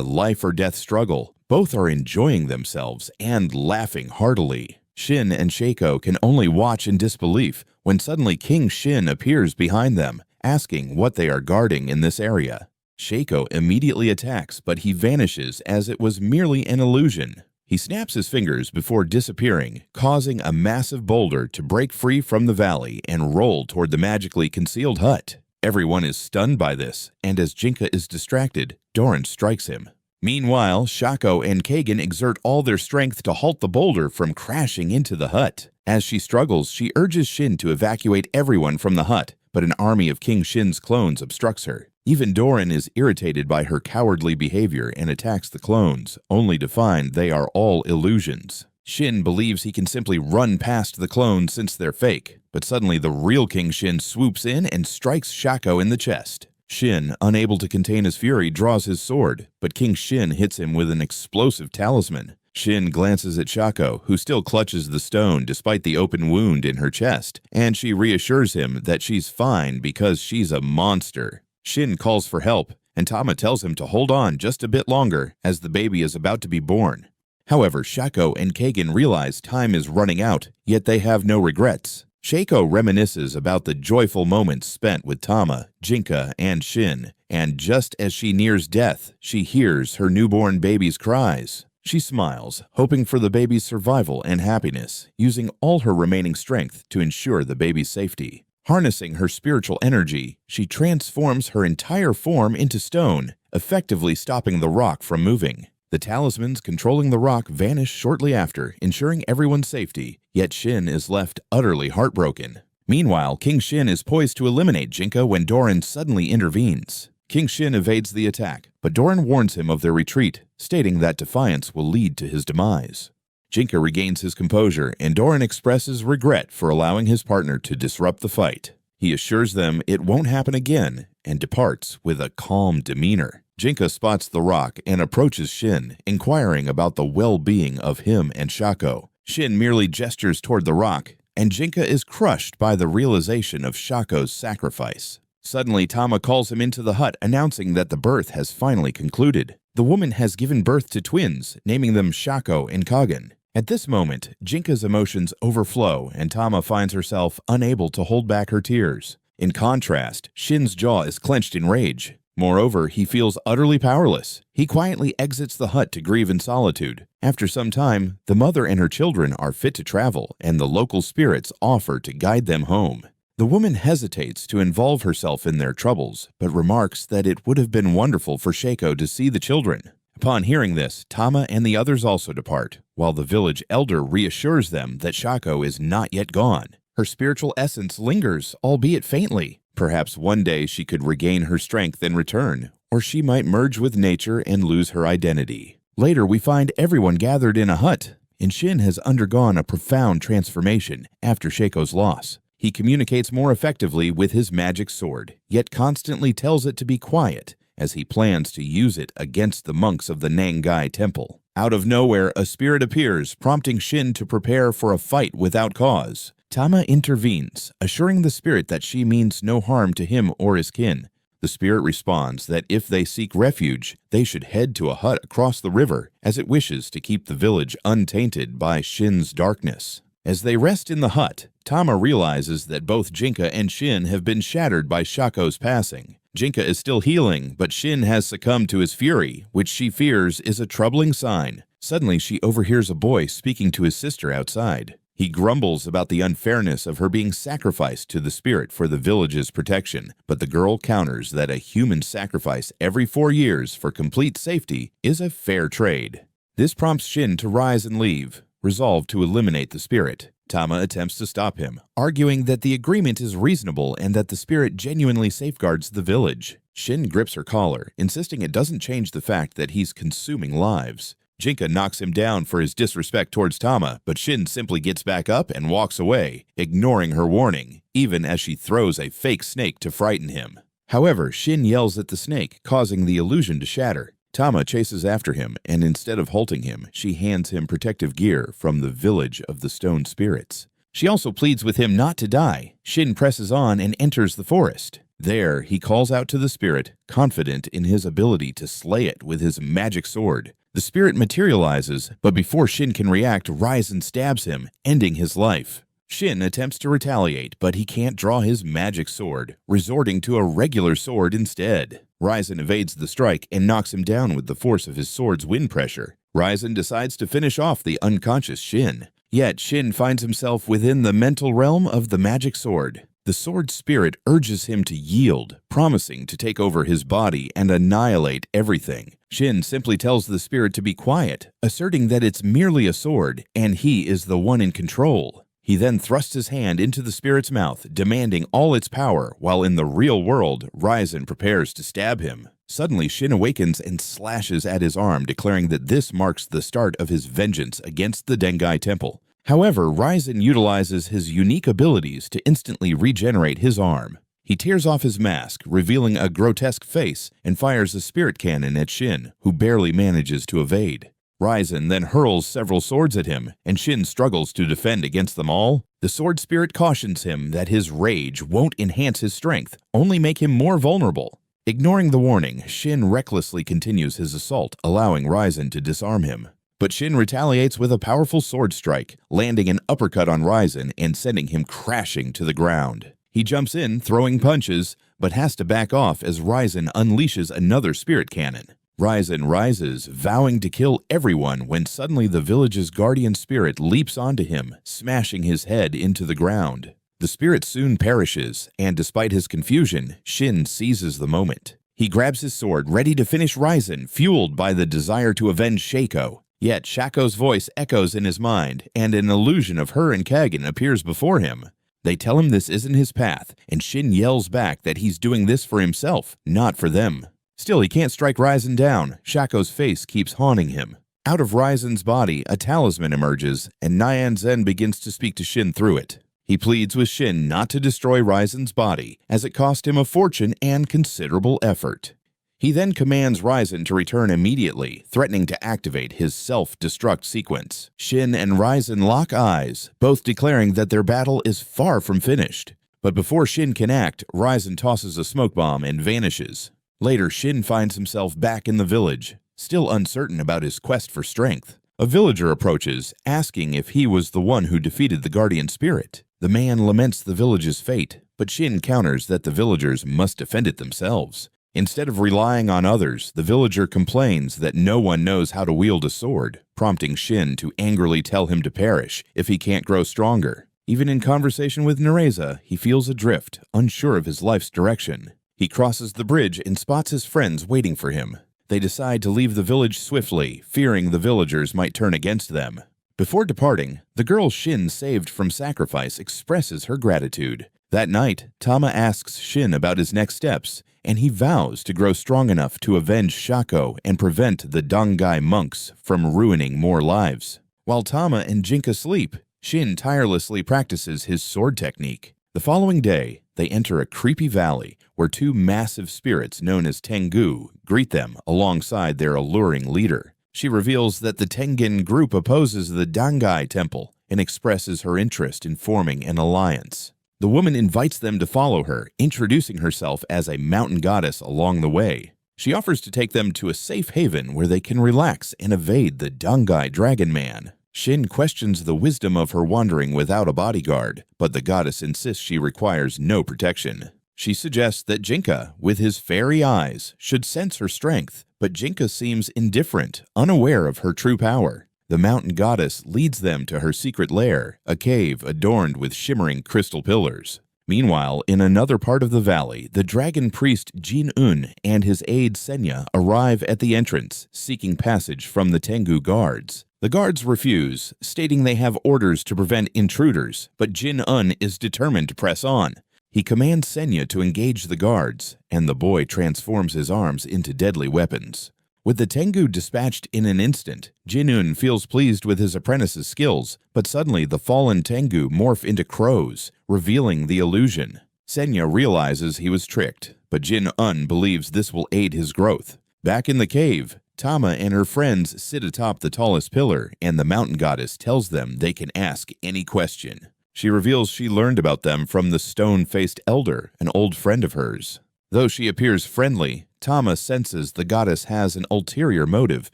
life-or-death struggle, both are enjoying themselves and laughing heartily. Shin and Shaco can only watch in disbelief when suddenly King Shin appears behind them, asking what they are guarding in this area. Shaco immediately attacks, but he vanishes as it was merely an illusion. He snaps his fingers before disappearing, causing a massive boulder to break free from the valley and roll toward the magically concealed hut. Everyone is stunned by this, and as Jinka is distracted, Doran strikes him. Meanwhile, Shaco and Kagan exert all their strength to halt the boulder from crashing into the hut. As she struggles, she urges Shin to evacuate everyone from the hut, but an army of King Shin's clones obstructs her. Even Doran is irritated by her cowardly behavior and attacks the clones, only to find they are all illusions. Shin believes he can simply run past the clones since they're fake, but suddenly the real King Shin swoops in and strikes Shaco in the chest. Shin, unable to contain his fury, draws his sword, but King Shin hits him with an explosive talisman. Shin glances at Shaco, who still clutches the stone despite the open wound in her chest, and she reassures him that she's fine because she's a monster. Shin calls for help, and Tama tells him to hold on just a bit longer as the baby is about to be born. However, Shaco and Kagan realize time is running out, yet they have no regrets. Shaco reminisces about the joyful moments spent with Tama, Jinka, and Shin, and just as she nears death, she hears her newborn baby's cries. She smiles, hoping for the baby's survival and happiness, using all her remaining strength to ensure the baby's safety. Harnessing her spiritual energy, she transforms her entire form into stone, effectively stopping the rock from moving. The talismans controlling the rock vanish shortly after, ensuring everyone's safety, yet Shin is left utterly heartbroken. Meanwhile, King Shin is poised to eliminate Jinka when Doran suddenly intervenes. King Shin evades the attack, but Doran warns him of their retreat, stating that defiance will lead to his demise. Jinka regains his composure, and Doran expresses regret for allowing his partner to disrupt the fight. He assures them it won't happen again and departs with a calm demeanor. Jinka spots the rock and approaches Shin, inquiring about the well-being of him and Shaco. Shin merely gestures toward the rock, and Jinka is crushed by the realization of Shaco's sacrifice. Suddenly, Tama calls him into the hut, announcing that the birth has finally concluded. The woman has given birth to twins, naming them Shaco and Kagan. At this moment, Jinka's emotions overflow, and Tama finds herself unable to hold back her tears. In contrast, Shin's jaw is clenched in rage. Moreover, he feels utterly powerless. He quietly exits the hut to grieve in solitude. After some time, the mother and her children are fit to travel, and the local spirits offer to guide them home. The woman hesitates to involve herself in their troubles, but remarks that it would have been wonderful for Shaco to see the children. Upon hearing this, Tama and the others also depart, while the village elder reassures them that Shaco is not yet gone. Her spiritual essence lingers, albeit faintly. Perhaps one day she could regain her strength and return, or she might merge with nature and lose her identity. Later, we find everyone gathered in a hut, and Shin has undergone a profound transformation after Shaco's loss. He communicates more effectively with his magic sword, yet constantly tells it to be quiet, as he plans to use it against the monks of the Nangai Temple. Out of nowhere, a spirit appears, prompting Shin to prepare for a fight without cause. Tama intervenes, assuring the spirit that she means no harm to him or his kin. The spirit responds that if they seek refuge, they should head to a hut across the river, as it wishes to keep the village untainted by Shin's darkness. As they rest in the hut, Tama realizes that both Jinka and Shin have been shattered by Shaco's passing. Jinka is still healing, but Shin has succumbed to his fury, which she fears is a troubling sign. Suddenly, she overhears a boy speaking to his sister outside. He grumbles about the unfairness of her being sacrificed to the spirit for the village's protection, but the girl counters that a human sacrifice every 4 years for complete safety is a fair trade. This prompts Shin to rise and leave, resolved to eliminate the spirit. Tama attempts to stop him, arguing that the agreement is reasonable and that the spirit genuinely safeguards the village. Shin grips her collar, insisting it doesn't change the fact that he's consuming lives. Jinka knocks him down for his disrespect towards Tama, but Shin simply gets back up and walks away, ignoring her warning. even as she throws a fake snake to frighten him. However, Shin yells at the snake, causing the illusion to shatter. Tama chases after him, and instead of halting him, she hands him protective gear from the village of the stone spirits. She also pleads with him not to die. Shin presses on and enters the forest. There, he calls out to the spirit, confident in his ability to slay it with his magic sword. The spirit materializes, but before Shin can react, Raizen stabs him, ending his life. Shin attempts to retaliate, but he can't draw his magic sword, resorting to a regular sword instead. Raizen evades the strike and knocks him down with the force of his sword's wind pressure. Raizen decides to finish off the unconscious Shin. Yet Shin finds himself within the mental realm of the magic sword. The sword spirit urges him to yield, promising to take over his body and annihilate everything. Shin simply tells the spirit to be quiet, asserting that it's merely a sword and he is the one in control. He then thrusts his hand into the spirit's mouth, demanding all its power, while in the real world, Raizen prepares to stab him. Suddenly, Shin awakens and slashes at his arm, declaring that this marks the start of his vengeance against the Dengai Temple. However, Raizen utilizes his unique abilities to instantly regenerate his arm. He tears off his mask, revealing a grotesque face, and fires a spirit cannon at Shin, who barely manages to evade. Raizen then hurls several swords at him, and Shin struggles to defend against them all. The sword spirit cautions him that his rage won't enhance his strength, only make him more vulnerable. Ignoring the warning, Shin recklessly continues his assault, allowing Raizen to disarm him. But Shin retaliates with a powerful sword strike, landing an uppercut on Raizen and sending him crashing to the ground. He jumps in, throwing punches, but has to back off as Raizen unleashes another spirit cannon. Raizen rises, vowing to kill everyone when suddenly the village's guardian spirit leaps onto him, smashing his head into the ground. The spirit soon perishes, and despite his confusion, Shin seizes the moment. He grabs his sword, ready to finish Raizen, fueled by the desire to avenge Shaco. Yet Shaco's voice echoes in his mind, and an illusion of her and Kagen appears before him. They tell him this isn't his path, and Shin yells back that he's doing this for himself, not for them. Still, he can't strike Raizen down. Shaco's face keeps haunting him. Out of Raizen's body, a talisman emerges, and Nyan Zen begins to speak to Shin through it. He pleads with Shin not to destroy Raizen's body, as it cost him a fortune and considerable effort. He then commands Raizen to return immediately, threatening to activate his self-destruct sequence. Shin and Raizen lock eyes, both declaring that their battle is far from finished. But before Shin can act, Raizen tosses a smoke bomb and vanishes. Later, Shin finds himself back in the village, still uncertain about his quest for strength. A villager approaches, asking if he was the one who defeated the guardian spirit. The man laments the village's fate, but Shin counters that the villagers must defend it themselves. Instead of relying on others, the villager complains that no one knows how to wield a sword, prompting Shin to angrily tell him to perish if he can't grow stronger. Even in conversation with Nereza, he feels adrift, unsure of his life's direction. He crosses the bridge and spots his friends waiting for him. They decide to leave the village swiftly, fearing the villagers might turn against them. Before departing, the girl Shin saved from sacrifice expresses her gratitude. That night, Tama asks Shin about his next steps, and he vows to grow strong enough to avenge Shako and prevent the Dangai monks from ruining more lives. While Tama and Jinka sleep, Shin tirelessly practices his sword technique. The following day, they enter a creepy valley where two massive spirits known as Tengu greet them alongside their alluring leader. She reveals that the Tengen group opposes the Dangai temple and expresses her interest in forming an alliance. The woman invites them to follow her, introducing herself as a mountain goddess along the way. She offers to take them to a safe haven where they can relax and evade the Dangai Dragon Man. Shin questions the wisdom of her wandering without a bodyguard, but the goddess insists she requires no protection. She suggests that Jinka, with his fairy eyes, should sense her strength, but Jinka seems indifferent, unaware of her true power. The mountain goddess leads them to her secret lair, a cave adorned with shimmering crystal pillars. Meanwhile, in another part of the valley, the dragon priest Jin-un and his aide Senya arrive at the entrance, seeking passage from the Tengu guards. The guards refuse, stating they have orders to prevent intruders, but Jin-un is determined to press on. He commands Senya to engage the guards, and the boy transforms his arms into deadly weapons. With the Tengu dispatched in an instant, Jin-un feels pleased with his apprentice's skills, but suddenly the fallen Tengu morph into crows, revealing the illusion. Senya realizes he was tricked, but Jin-un believes this will aid his growth. Back in the cave, Tama and her friends sit atop the tallest pillar, and the mountain goddess tells them they can ask any question. She reveals she learned about them from the stone-faced elder, an old friend of hers. Though she appears friendly, Tama senses the goddess has an ulterior motive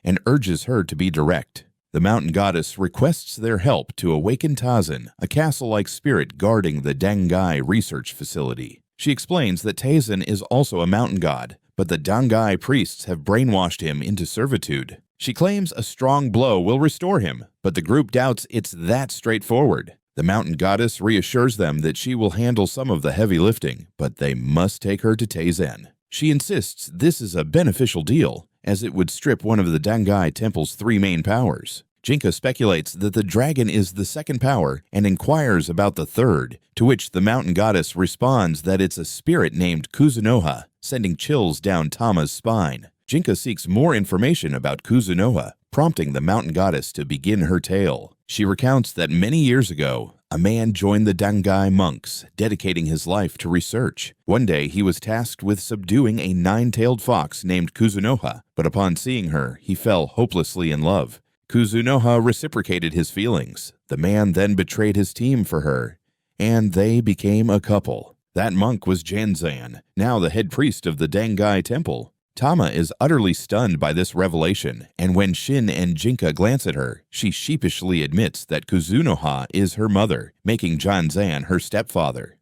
and urges her to be direct. The mountain goddess requests their help to awaken Tazen, a castle-like spirit guarding the Dangai research facility. She explains that Tazen is also a mountain god, but the Dangai priests have brainwashed him into servitude. She claims a strong blow will restore him, but the group doubts it's that straightforward. The mountain goddess reassures them that she will handle some of the heavy lifting, but they must take her to Tazen. She insists this is a beneficial deal, as it would strip one of the Dangai Temple's 3 main powers. Jinka speculates that the dragon is the second power and inquires about the third, to which the mountain goddess responds that it's a spirit named Kuzunoha, sending chills down Tama's spine. Jinka seeks more information about Kuzunoha, prompting the mountain goddess to begin her tale. She recounts that many years ago, a man joined the Dangai monks, dedicating his life to research. One day, he was tasked with subduing a 9-tailed fox named Kuzunoha, but upon seeing her, he fell hopelessly in love. Kuzunoha reciprocated his feelings. The man then betrayed his team for her, and they became a couple. That monk was Janzan, now the head priest of the Dangai temple. Tama is utterly stunned by this revelation, and when Shin and Jinka glance at her, she sheepishly admits that Kuzunoha is her mother, making Janzan her stepfather.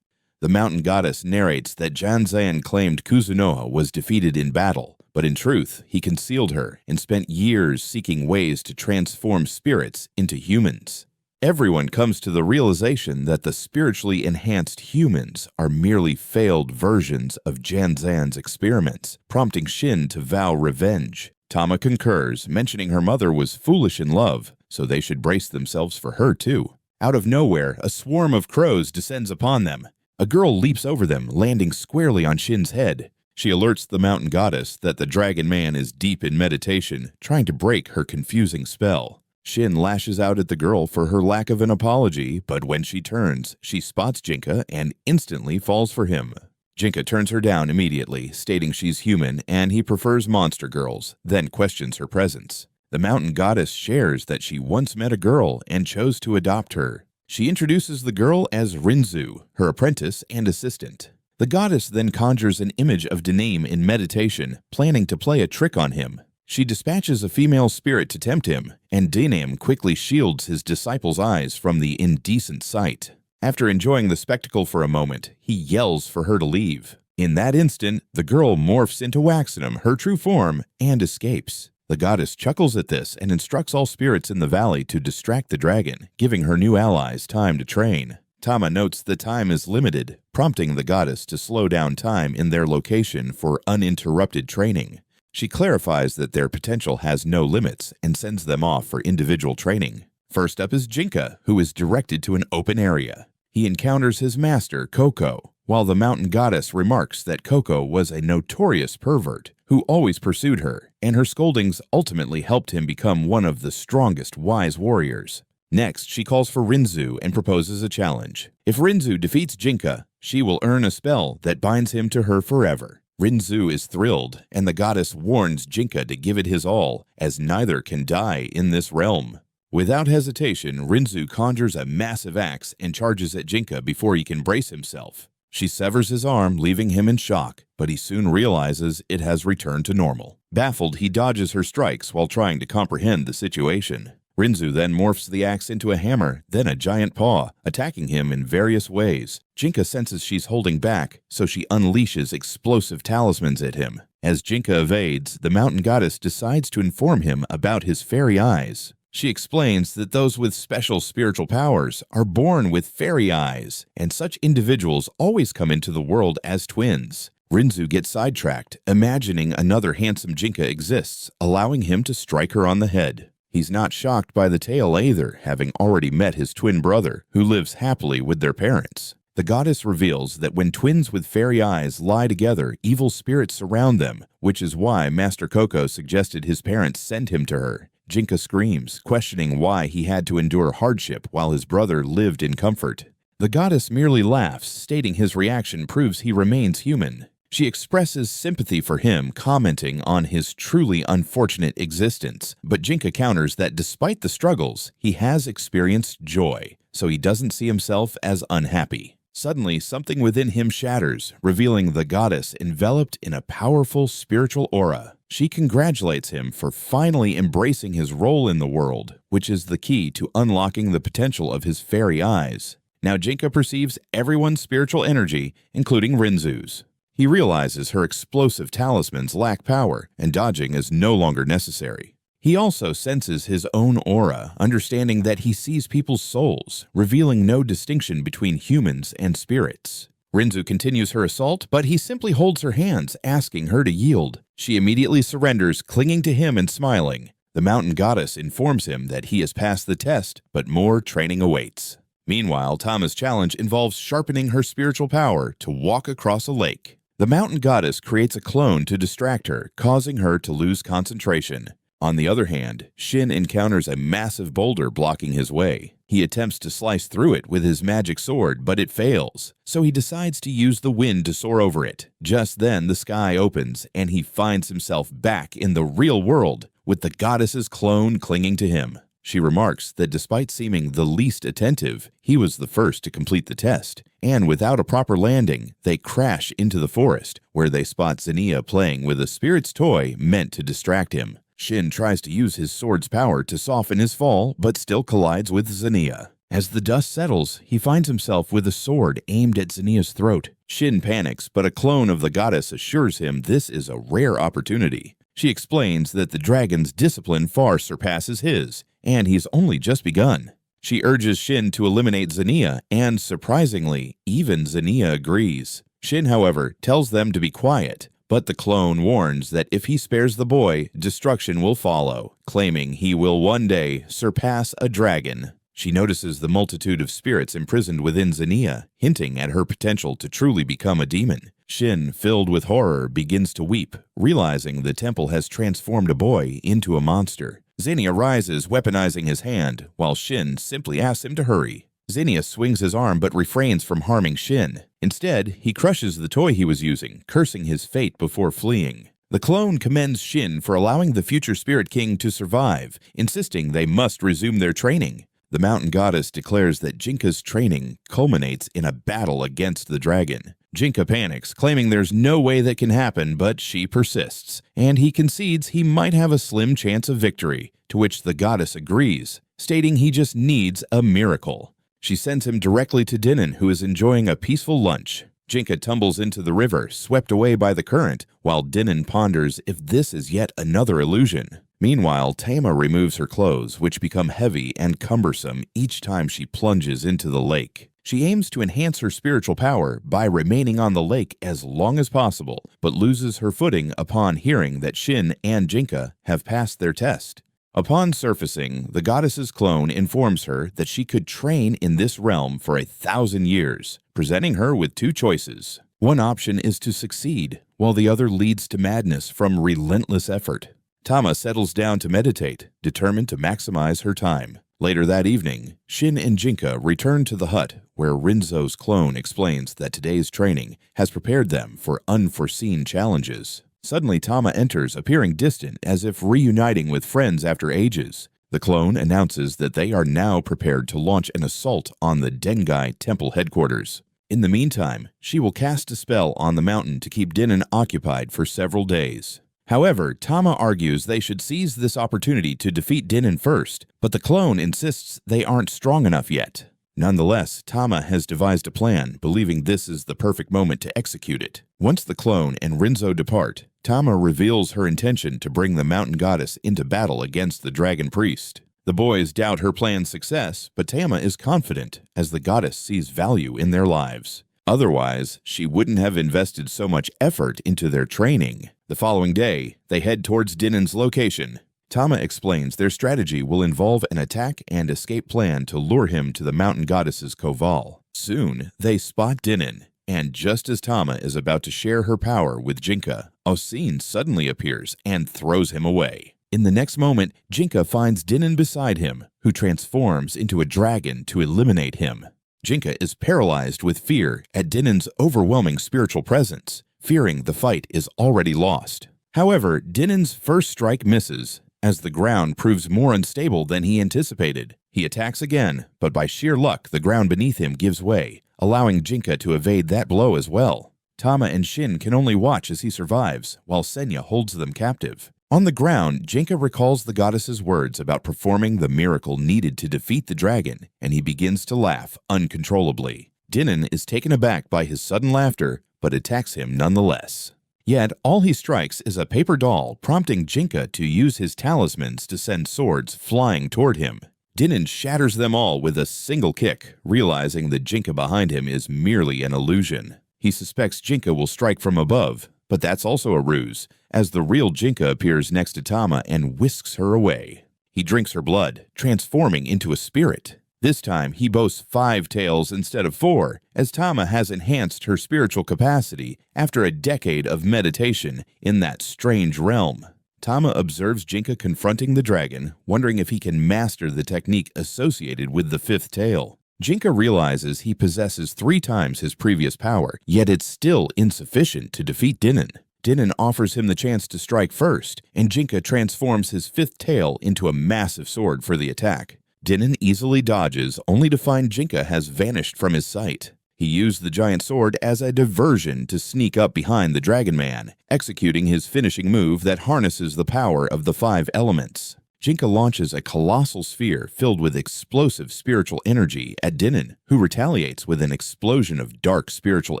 The mountain goddess narrates that Janzan claimed Kuzunoha was defeated in battle, but in truth, he concealed her and spent years seeking ways to transform spirits into humans. Everyone comes to the realization that the spiritually enhanced humans are merely failed versions of Janzan's experiments, prompting Shin to vow revenge. Tama concurs, mentioning her mother was foolish in love, so they should brace themselves for her too. Out of nowhere, a swarm of crows descends upon them. A girl leaps over them, landing squarely on Shin's head. She alerts the mountain goddess that the dragon man is deep in meditation, trying to break her confusing spell. Shin lashes out at the girl for her lack of an apology, but when she turns, she spots Jinka and instantly falls for him. Jinka turns her down immediately, stating she's human and he prefers monster girls, then questions her presence. The mountain goddess shares that she once met a girl and chose to adopt her. She introduces the girl as Rinzu, her apprentice and assistant. The goddess then conjures an image of Danime in meditation, planning to play a trick on him. She dispatches a female spirit to tempt him, and Danime quickly shields his disciple's eyes from the indecent sight. After enjoying the spectacle for a moment, he yells for her to leave. In that instant, the girl morphs into Waxenum, her true form, and escapes. The goddess chuckles at this and instructs all spirits in the valley to distract the dragon, giving her new allies time to train. Tama notes the time is limited, prompting the goddess to slow down time in their location for uninterrupted training. She clarifies that their potential has no limits and sends them off for individual training. First up is Jinka, who is directed to an open area. He encounters his master, Koko, while the mountain goddess remarks that Koko was a notorious pervert who always pursued her, and her scoldings ultimately helped him become one of the strongest wise warriors. Next, she calls for Rinzu and proposes a challenge. If Rinzu defeats Jinka, she will earn a spell that binds him to her forever. Rinzu is thrilled, and the goddess warns Jinka to give it his all, as neither can die in this realm. Without hesitation, Rinzu conjures a massive axe and charges at Jinka before he can brace himself. She severs his arm, leaving him in shock, but he soon realizes it has returned to normal. Baffled, he dodges her strikes while trying to comprehend the situation. Rinzu then morphs the axe into a hammer, then a giant paw, attacking him in various ways. Jinka senses she's holding back, so she unleashes explosive talismans at him. As Jinka evades, the mountain goddess decides to inform him about his fairy eyes. She explains that those with special spiritual powers are born with fairy eyes, and such individuals always come into the world as twins. Rinzu gets sidetracked, imagining another handsome Jinka exists, allowing him to strike her on the head. He's not shocked by the tale either, having already met his twin brother, who lives happily with their parents. The goddess reveals that when twins with fairy eyes lie together, evil spirits surround them, which is why Master Koko suggested his parents send him to her. Jinka screams, questioning why he had to endure hardship while his brother lived in comfort. The goddess merely laughs, stating his reaction proves he remains human. She expresses sympathy for him, commenting on his truly unfortunate existence, but Jinka counters that despite the struggles, he has experienced joy, so he doesn't see himself as unhappy. Suddenly, something within him shatters, revealing the goddess enveloped in a powerful spiritual aura. She congratulates him for finally embracing his role in the world, which is the key to unlocking the potential of his fairy eyes. Now Jinka perceives everyone's spiritual energy, including Rinzu's. He realizes her explosive talismans lack power, and dodging is no longer necessary. He also senses his own aura, understanding that he sees people's souls, revealing no distinction between humans and spirits. Rinzu continues her assault, but he simply holds her hands, asking her to yield. She immediately surrenders, clinging to him and smiling. The mountain goddess informs him that he has passed the test, but more training awaits. Meanwhile, Tama's challenge involves sharpening her spiritual power to walk across a lake. The mountain goddess creates a clone to distract her, causing her to lose concentration. On the other hand, Shin encounters a massive boulder blocking his way. He attempts to slice through it with his magic sword, but it fails, so he decides to use the wind to soar over it. Just then, the sky opens, and he finds himself back in the real world, with the goddess's clone clinging to him. She remarks that despite seeming the least attentive, he was the first to complete the test, and without a proper landing, they crash into the forest, where they spot Zinnia playing with a spirit's toy meant to distract him. Shin tries to use his sword's power to soften his fall, but still collides with Zinnia. As the dust settles, he finds himself with a sword aimed at Zinnia's throat. Shin panics, but a clone of the goddess assures him this is a rare opportunity. She explains that the dragon's discipline far surpasses his, and he's only just begun. She urges Shin to eliminate Zinnia, and surprisingly, even Zinnia agrees. Shin, however, tells them to be quiet, but the clone warns that if he spares the boy, destruction will follow, claiming he will one day surpass a dragon. She notices the multitude of spirits imprisoned within Zinnia, hinting at her potential to truly become a demon. Shin, filled with horror, begins to weep, realizing the temple has transformed a boy into a monster. Zinnia rises, weaponizing his hand, while Shin simply asks him to hurry. Zinnia swings his arm but refrains from harming Shin. Instead, he crushes the toy he was using, cursing his fate before fleeing. The clone commends Shin for allowing the future Spirit King to survive, insisting they must resume their training. The mountain goddess declares that Jinka's training culminates in a battle against the dragon. Jinka panics, claiming there's no way that can happen, but she persists, and he concedes he might have a slim chance of victory, to which the goddess agrees, stating he just needs a miracle. She sends him directly to Dinan, who is enjoying a peaceful lunch. Jinka tumbles into the river, swept away by the current, while Dinan ponders if this is yet another illusion. Meanwhile, Tama removes her clothes, which become heavy and cumbersome each time she plunges into the lake. She aims to enhance her spiritual power by remaining on the lake as long as possible, but loses her footing upon hearing that Shin and Jinka have passed their test. Upon surfacing, the goddess's clone informs her that she could train in this realm for 1,000 years, presenting her with two choices. One option is to succeed, while the other leads to madness from relentless effort. Tama settles down to meditate, determined to maximize her time. Later that evening, Shin and Jinka return to the hut, where Rinzo's clone explains that today's training has prepared them for unforeseen challenges. Suddenly, Tama enters, appearing distant as if reuniting with friends after ages. The clone announces that they are now prepared to launch an assault on the Dengai temple headquarters. In the meantime, she will cast a spell on the mountain to keep Dinan occupied for several days. However, Tama argues they should seize this opportunity to defeat Dinan first, but the clone insists they aren't strong enough yet. Nonetheless, Tama has devised a plan, believing this is the perfect moment to execute it. Once the clone and Rinzo depart, Tama reveals her intention to bring the mountain goddess into battle against the dragon priest. The boys doubt her plan's success, but Tama is confident, as the goddess sees value in their lives. Otherwise, she wouldn't have invested so much effort into their training. The following day, they head towards Dinan's location. Tama explains their strategy will involve an attack and escape plan to lure him to the mountain goddess's Koval. Soon, they spot Dinin, and just as Tama is about to share her power with Jinka, Osin suddenly appears and throws him away. In the next moment, Jinka finds Dinin beside him, who transforms into a dragon to eliminate him. Jinka is paralyzed with fear at Dinin's overwhelming spiritual presence, fearing the fight is already lost. However, Dinin's first strike misses, as the ground proves more unstable than he anticipated. He attacks again, but by sheer luck, the ground beneath him gives way, allowing Jinka to evade that blow as well. Tama and Shin can only watch as he survives, while Senya holds them captive. On the ground, Jinka recalls the goddess's words about performing the miracle needed to defeat the dragon, and he begins to laugh uncontrollably. Dinin is taken aback by his sudden laughter, but attacks him nonetheless. Yet, all he strikes is a paper doll, prompting Jinka to use his talismans to send swords flying toward him. Dinin shatters them all with a single kick, realizing the Jinka behind him is merely an illusion. He suspects Jinka will strike from above, but that's also a ruse, as the real Jinka appears next to Tama and whisks her away. He drinks her blood, transforming into a spirit. This time, he boasts 5 tails instead of 4, as Tama has enhanced her spiritual capacity after a decade of meditation in that strange realm. Tama observes Jinka confronting the dragon, wondering if he can master the technique associated with the 5th tail. Jinka realizes he possesses 3 times his previous power, yet it's still insufficient to defeat Dinin. Dinin offers him the chance to strike first, and Jinka transforms his 5th tail into a massive sword for the attack. Dinin easily dodges, only to find Jinka has vanished from his sight. He used the giant sword as a diversion to sneak up behind the Dragon Man, executing his finishing move that harnesses the power of the 5 elements. Jinka launches a colossal sphere filled with explosive spiritual energy at Dinin, who retaliates with an explosion of dark spiritual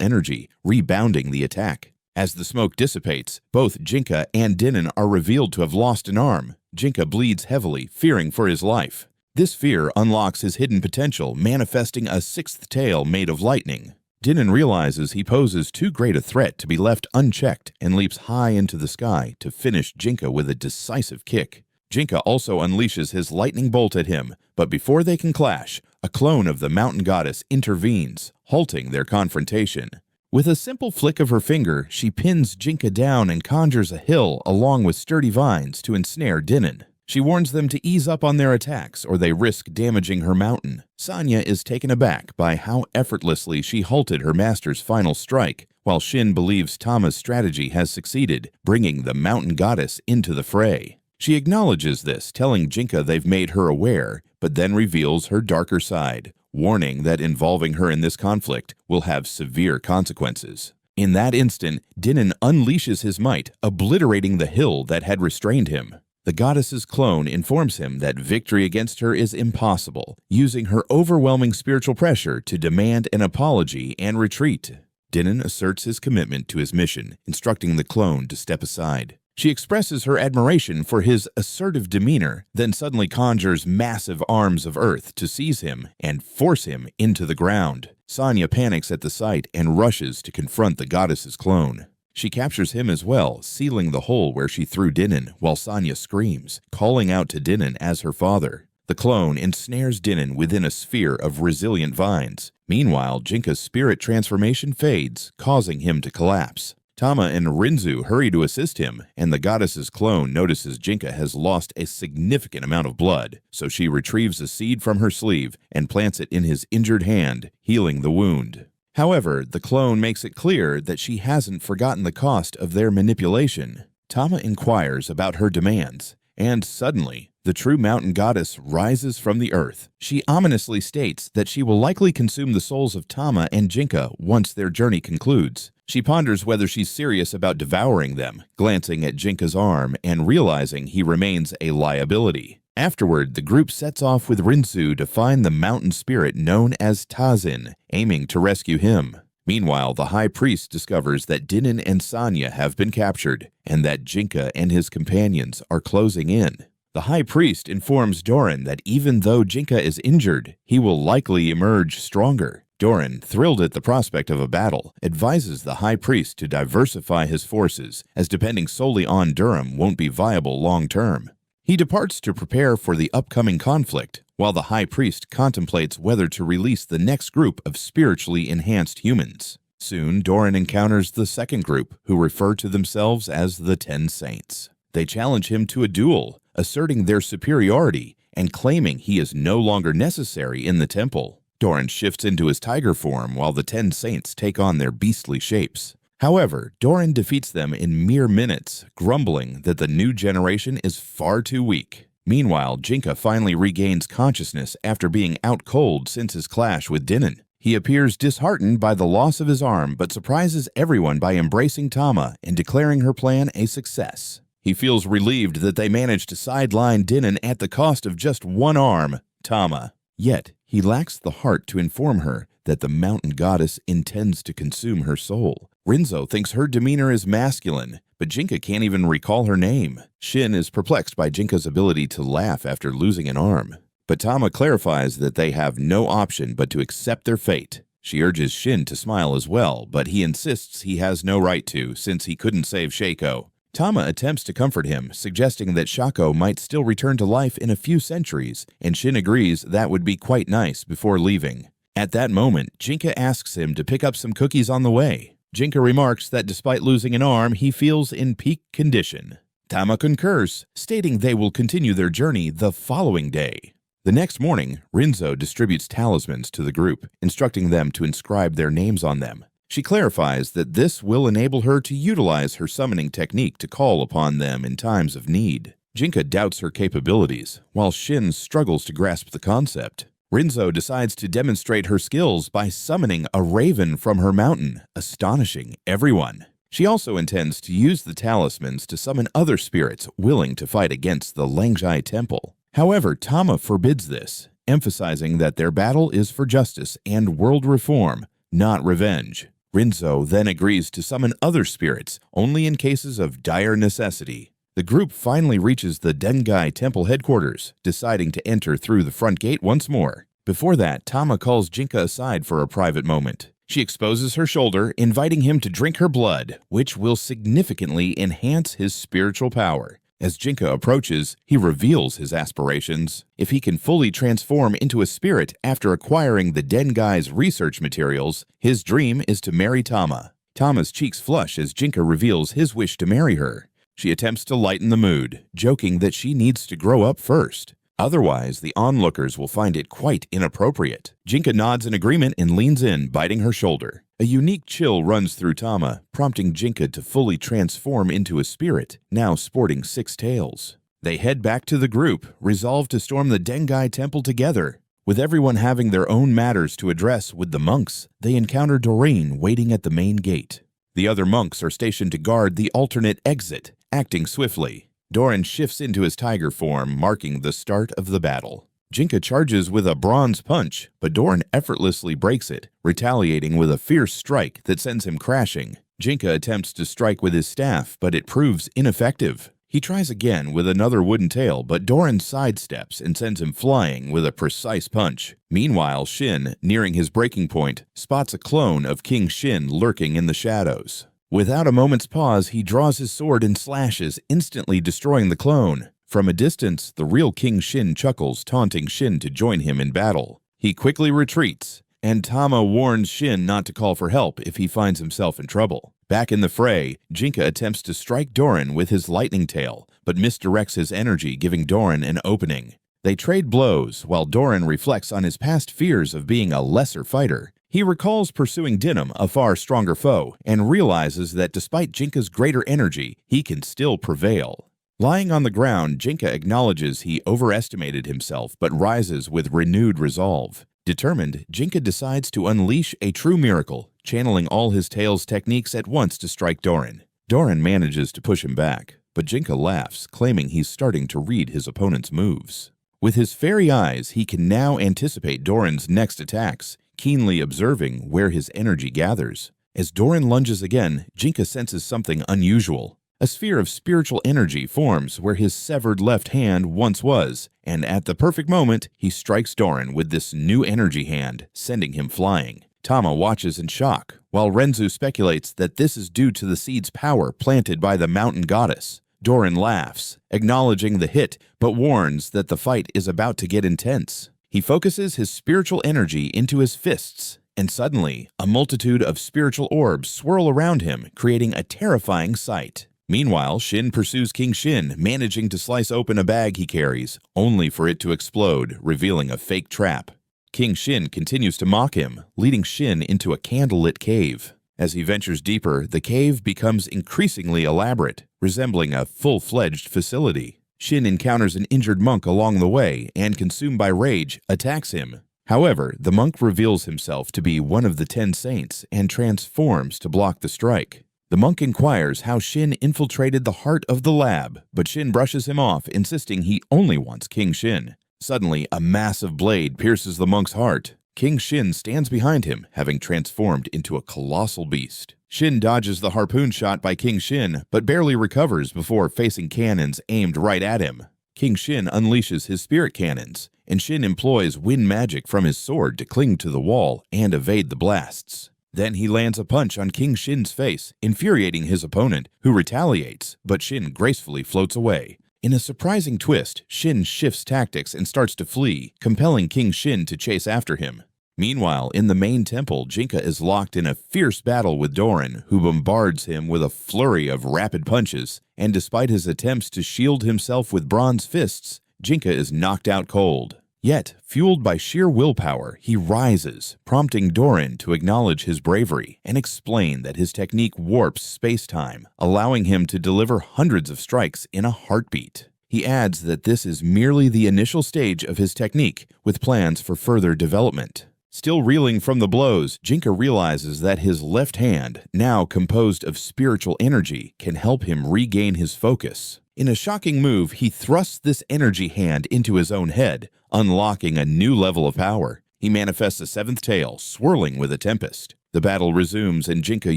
energy, rebounding the attack. As the smoke dissipates, both Jinka and Dinin are revealed to have lost an arm. Jinka bleeds heavily, fearing for his life. This fear unlocks his hidden potential, manifesting a 6th tail made of lightning. Dinin realizes he poses too great a threat to be left unchecked and leaps high into the sky to finish Jinka with a decisive kick. Jinka also unleashes his lightning bolt at him, but before they can clash, a clone of the mountain goddess intervenes, halting their confrontation. With a simple flick of her finger, she pins Jinka down and conjures a hill along with sturdy vines to ensnare Dinin. She warns them to ease up on their attacks or they risk damaging her mountain. Sanya is taken aback by how effortlessly she halted her master's final strike, while Shin believes Tama's strategy has succeeded, bringing the mountain goddess into the fray. She acknowledges this, telling Jinka they've made her aware, but then reveals her darker side, warning that involving her in this conflict will have severe consequences. In that instant, Dinin unleashes his might, obliterating the hill that had restrained him. The goddess's clone informs him that victory against her is impossible, using her overwhelming spiritual pressure to demand an apology and retreat. Dinin asserts his commitment to his mission, instructing the clone to step aside. She expresses her admiration for his assertive demeanor, then suddenly conjures massive arms of earth to seize him and force him into the ground. Sanya panics at the sight and rushes to confront the goddess's clone. She captures him as well, sealing the hole where she threw Dinin, while Sanya screams, calling out to Dinin as her father. The clone ensnares Dinin within a sphere of resilient vines. Meanwhile, Jinka's spirit transformation fades, causing him to collapse. Tama and Rinzu hurry to assist him, and the goddess's clone notices Jinka has lost a significant amount of blood, so she retrieves a seed from her sleeve and plants it in his injured hand, healing the wound. However, the clone makes it clear that she hasn't forgotten the cost of their manipulation. Tama inquires about her demands, and suddenly, the true mountain goddess rises from the earth. She ominously states that she will likely consume the souls of Tama and Jinka once their journey concludes. She ponders whether she's serious about devouring them, glancing at Jinka's arm and realizing he remains a liability. Afterward, the group sets off with Rinzu to find the mountain spirit known as Tazin, aiming to rescue him. Meanwhile, the high priest discovers that Dinin and Sanya have been captured, and that Jinka and his companions are closing in. The high priest informs Doran that even though Jinka is injured, he will likely emerge stronger. Doran, thrilled at the prospect of a battle, advises the high priest to diversify his forces, as depending solely on Durham won't be viable long-term. He departs to prepare for the upcoming conflict, while the high priest contemplates whether to release the next group of spiritually enhanced humans. Soon, Doran encounters the second group, who refer to themselves as the 10 Saints. They challenge him to a duel, asserting their superiority and claiming he is no longer necessary in the temple. Doran shifts into his tiger form while the 10 Saints take on their beastly shapes. However, Doran defeats them in mere minutes, grumbling that the new generation is far too weak. Meanwhile, Jinka finally regains consciousness after being out cold since his clash with Dinan. He appears disheartened by the loss of his arm but surprises everyone by embracing Tama and declaring her plan a success. He feels relieved that they managed to sideline Dinan at the cost of just one arm, Tama. Yet, he lacks the heart to inform her that the mountain goddess intends to consume her soul. Rinzo thinks her demeanor is masculine, but Jinka can't even recall her name. Shin is perplexed by Jinka's ability to laugh after losing an arm. But Tama clarifies that they have no option but to accept their fate. She urges Shin to smile as well, but he insists he has no right to, since he couldn't save Shaco. Tama attempts to comfort him, suggesting that Shako might still return to life in a few centuries, and Shin agrees that would be quite nice before leaving. At that moment, Jinka asks him to pick up some cookies on the way. Jinka remarks that despite losing an arm, he feels in peak condition. Tama concurs, stating they will continue their journey the following day. The next morning, Rinzo distributes talismans to the group, instructing them to inscribe their names on them. She clarifies that this will enable her to utilize her summoning technique to call upon them in times of need. Jinka doubts her capabilities, while Shin struggles to grasp the concept. Rinzo decides to demonstrate her skills by summoning a raven from her mountain, astonishing everyone. She also intends to use the talismans to summon other spirits willing to fight against the Langjai Temple. However, Tama forbids this, emphasizing that their battle is for justice and world reform, not revenge. Rinzo then agrees to summon other spirits only in cases of dire necessity. The group finally reaches the Dengai Temple headquarters, deciding to enter through the front gate once more. Before that, Tama calls Jinka aside for a private moment. She exposes her shoulder, inviting him to drink her blood, which will significantly enhance his spiritual power. As Jinka approaches, he reveals his aspirations. If he can fully transform into a spirit after acquiring the Dengai's research materials, his dream is to marry Tama. Tama's cheeks flush as Jinka reveals his wish to marry her. She attempts to lighten the mood, joking that she needs to grow up first. Otherwise, the onlookers will find it quite inappropriate. Jinka nods in agreement and leans in, biting her shoulder. A unique chill runs through Tama, prompting Jinka to fully transform into a spirit, now sporting 6 tails. They head back to the group, resolved to storm the Dengai Temple together. With everyone having their own matters to address with the monks, they encounter Doreen waiting at the main gate. The other monks are stationed to guard the alternate exit, acting swiftly. Doran shifts into his tiger form, marking the start of the battle. Jinka charges with a bronze punch, but Doran effortlessly breaks it, retaliating with a fierce strike that sends him crashing. Jinka attempts to strike with his staff, but it proves ineffective. He tries again with another wooden tail, but Doran sidesteps and sends him flying with a precise punch. Meanwhile, Shin, nearing his breaking point, spots a clone of King Shin lurking in the shadows. Without a moment's pause, he draws his sword and slashes, instantly destroying the clone. From a distance, the real King Shin chuckles, taunting Shin to join him in battle. He quickly retreats, and Tama warns Shin not to call for help if he finds himself in trouble. Back in the fray, Jinka attempts to strike Doran with his lightning tail, but misdirects his energy, giving Doran an opening. They trade blows, while Doran reflects on his past fears of being a lesser fighter. He recalls pursuing Dinam, a far stronger foe, and realizes that despite Jinka's greater energy, he can still prevail. Lying on the ground, Jinka acknowledges he overestimated himself but rises with renewed resolve. Determined, Jinka decides to unleash a true miracle, channeling all his tail's techniques at once to strike Doran. Doran manages to push him back, but Jinka laughs, claiming he's starting to read his opponent's moves. With his fairy eyes, he can now anticipate Doran's next attacks, keenly observing where his energy gathers. As Doran lunges again, Jinka senses something unusual. A sphere of spiritual energy forms where his severed left hand once was, and at the perfect moment, he strikes Doran with this new energy hand, sending him flying. Tama watches in shock, while Renzu speculates that this is due to the seed's power planted by the mountain goddess. Doran laughs, acknowledging the hit, but warns that the fight is about to get intense. He focuses his spiritual energy into his fists, and suddenly, a multitude of spiritual orbs swirl around him, creating a terrifying sight. Meanwhile, Shin pursues King Shin, managing to slice open a bag he carries, only for it to explode, revealing a fake trap. King Shin continues to mock him, leading Shin into a candlelit cave. As he ventures deeper, the cave becomes increasingly elaborate, resembling a full-fledged facility. Shin encounters an injured monk along the way and, consumed by rage, attacks him. However, the monk reveals himself to be one of the 10 saints and transforms to block the strike. The monk inquires how Shin infiltrated the heart of the lab, but Shin brushes him off, insisting he only wants King Shin. Suddenly, a massive blade pierces the monk's heart. King Shin stands behind him, having transformed into a colossal beast. Shin dodges the harpoon shot by King Shin, but barely recovers before facing cannons aimed right at him. King Shin unleashes his spirit cannons, and Shin employs wind magic from his sword to cling to the wall and evade the blasts. Then he lands a punch on King Shin's face, infuriating his opponent, who retaliates, but Shin gracefully floats away. In a surprising twist, Shin shifts tactics and starts to flee, compelling King Shin to chase after him. Meanwhile, in the main temple, Jinka is locked in a fierce battle with Doran, who bombards him with a flurry of rapid punches, and despite his attempts to shield himself with bronze fists, Jinka is knocked out cold. Yet, fueled by sheer willpower, he rises, prompting Doran to acknowledge his bravery and explain that his technique warps space-time, allowing him to deliver hundreds of strikes in a heartbeat. He adds that this is merely the initial stage of his technique, with plans for further development. Still reeling from the blows, Jinka realizes that his left hand, now composed of spiritual energy, can help him regain his focus. In a shocking move, he thrusts this energy hand into his own head, unlocking a new level of power. He manifests a 7th tail, swirling with a tempest. The battle resumes, and Jinka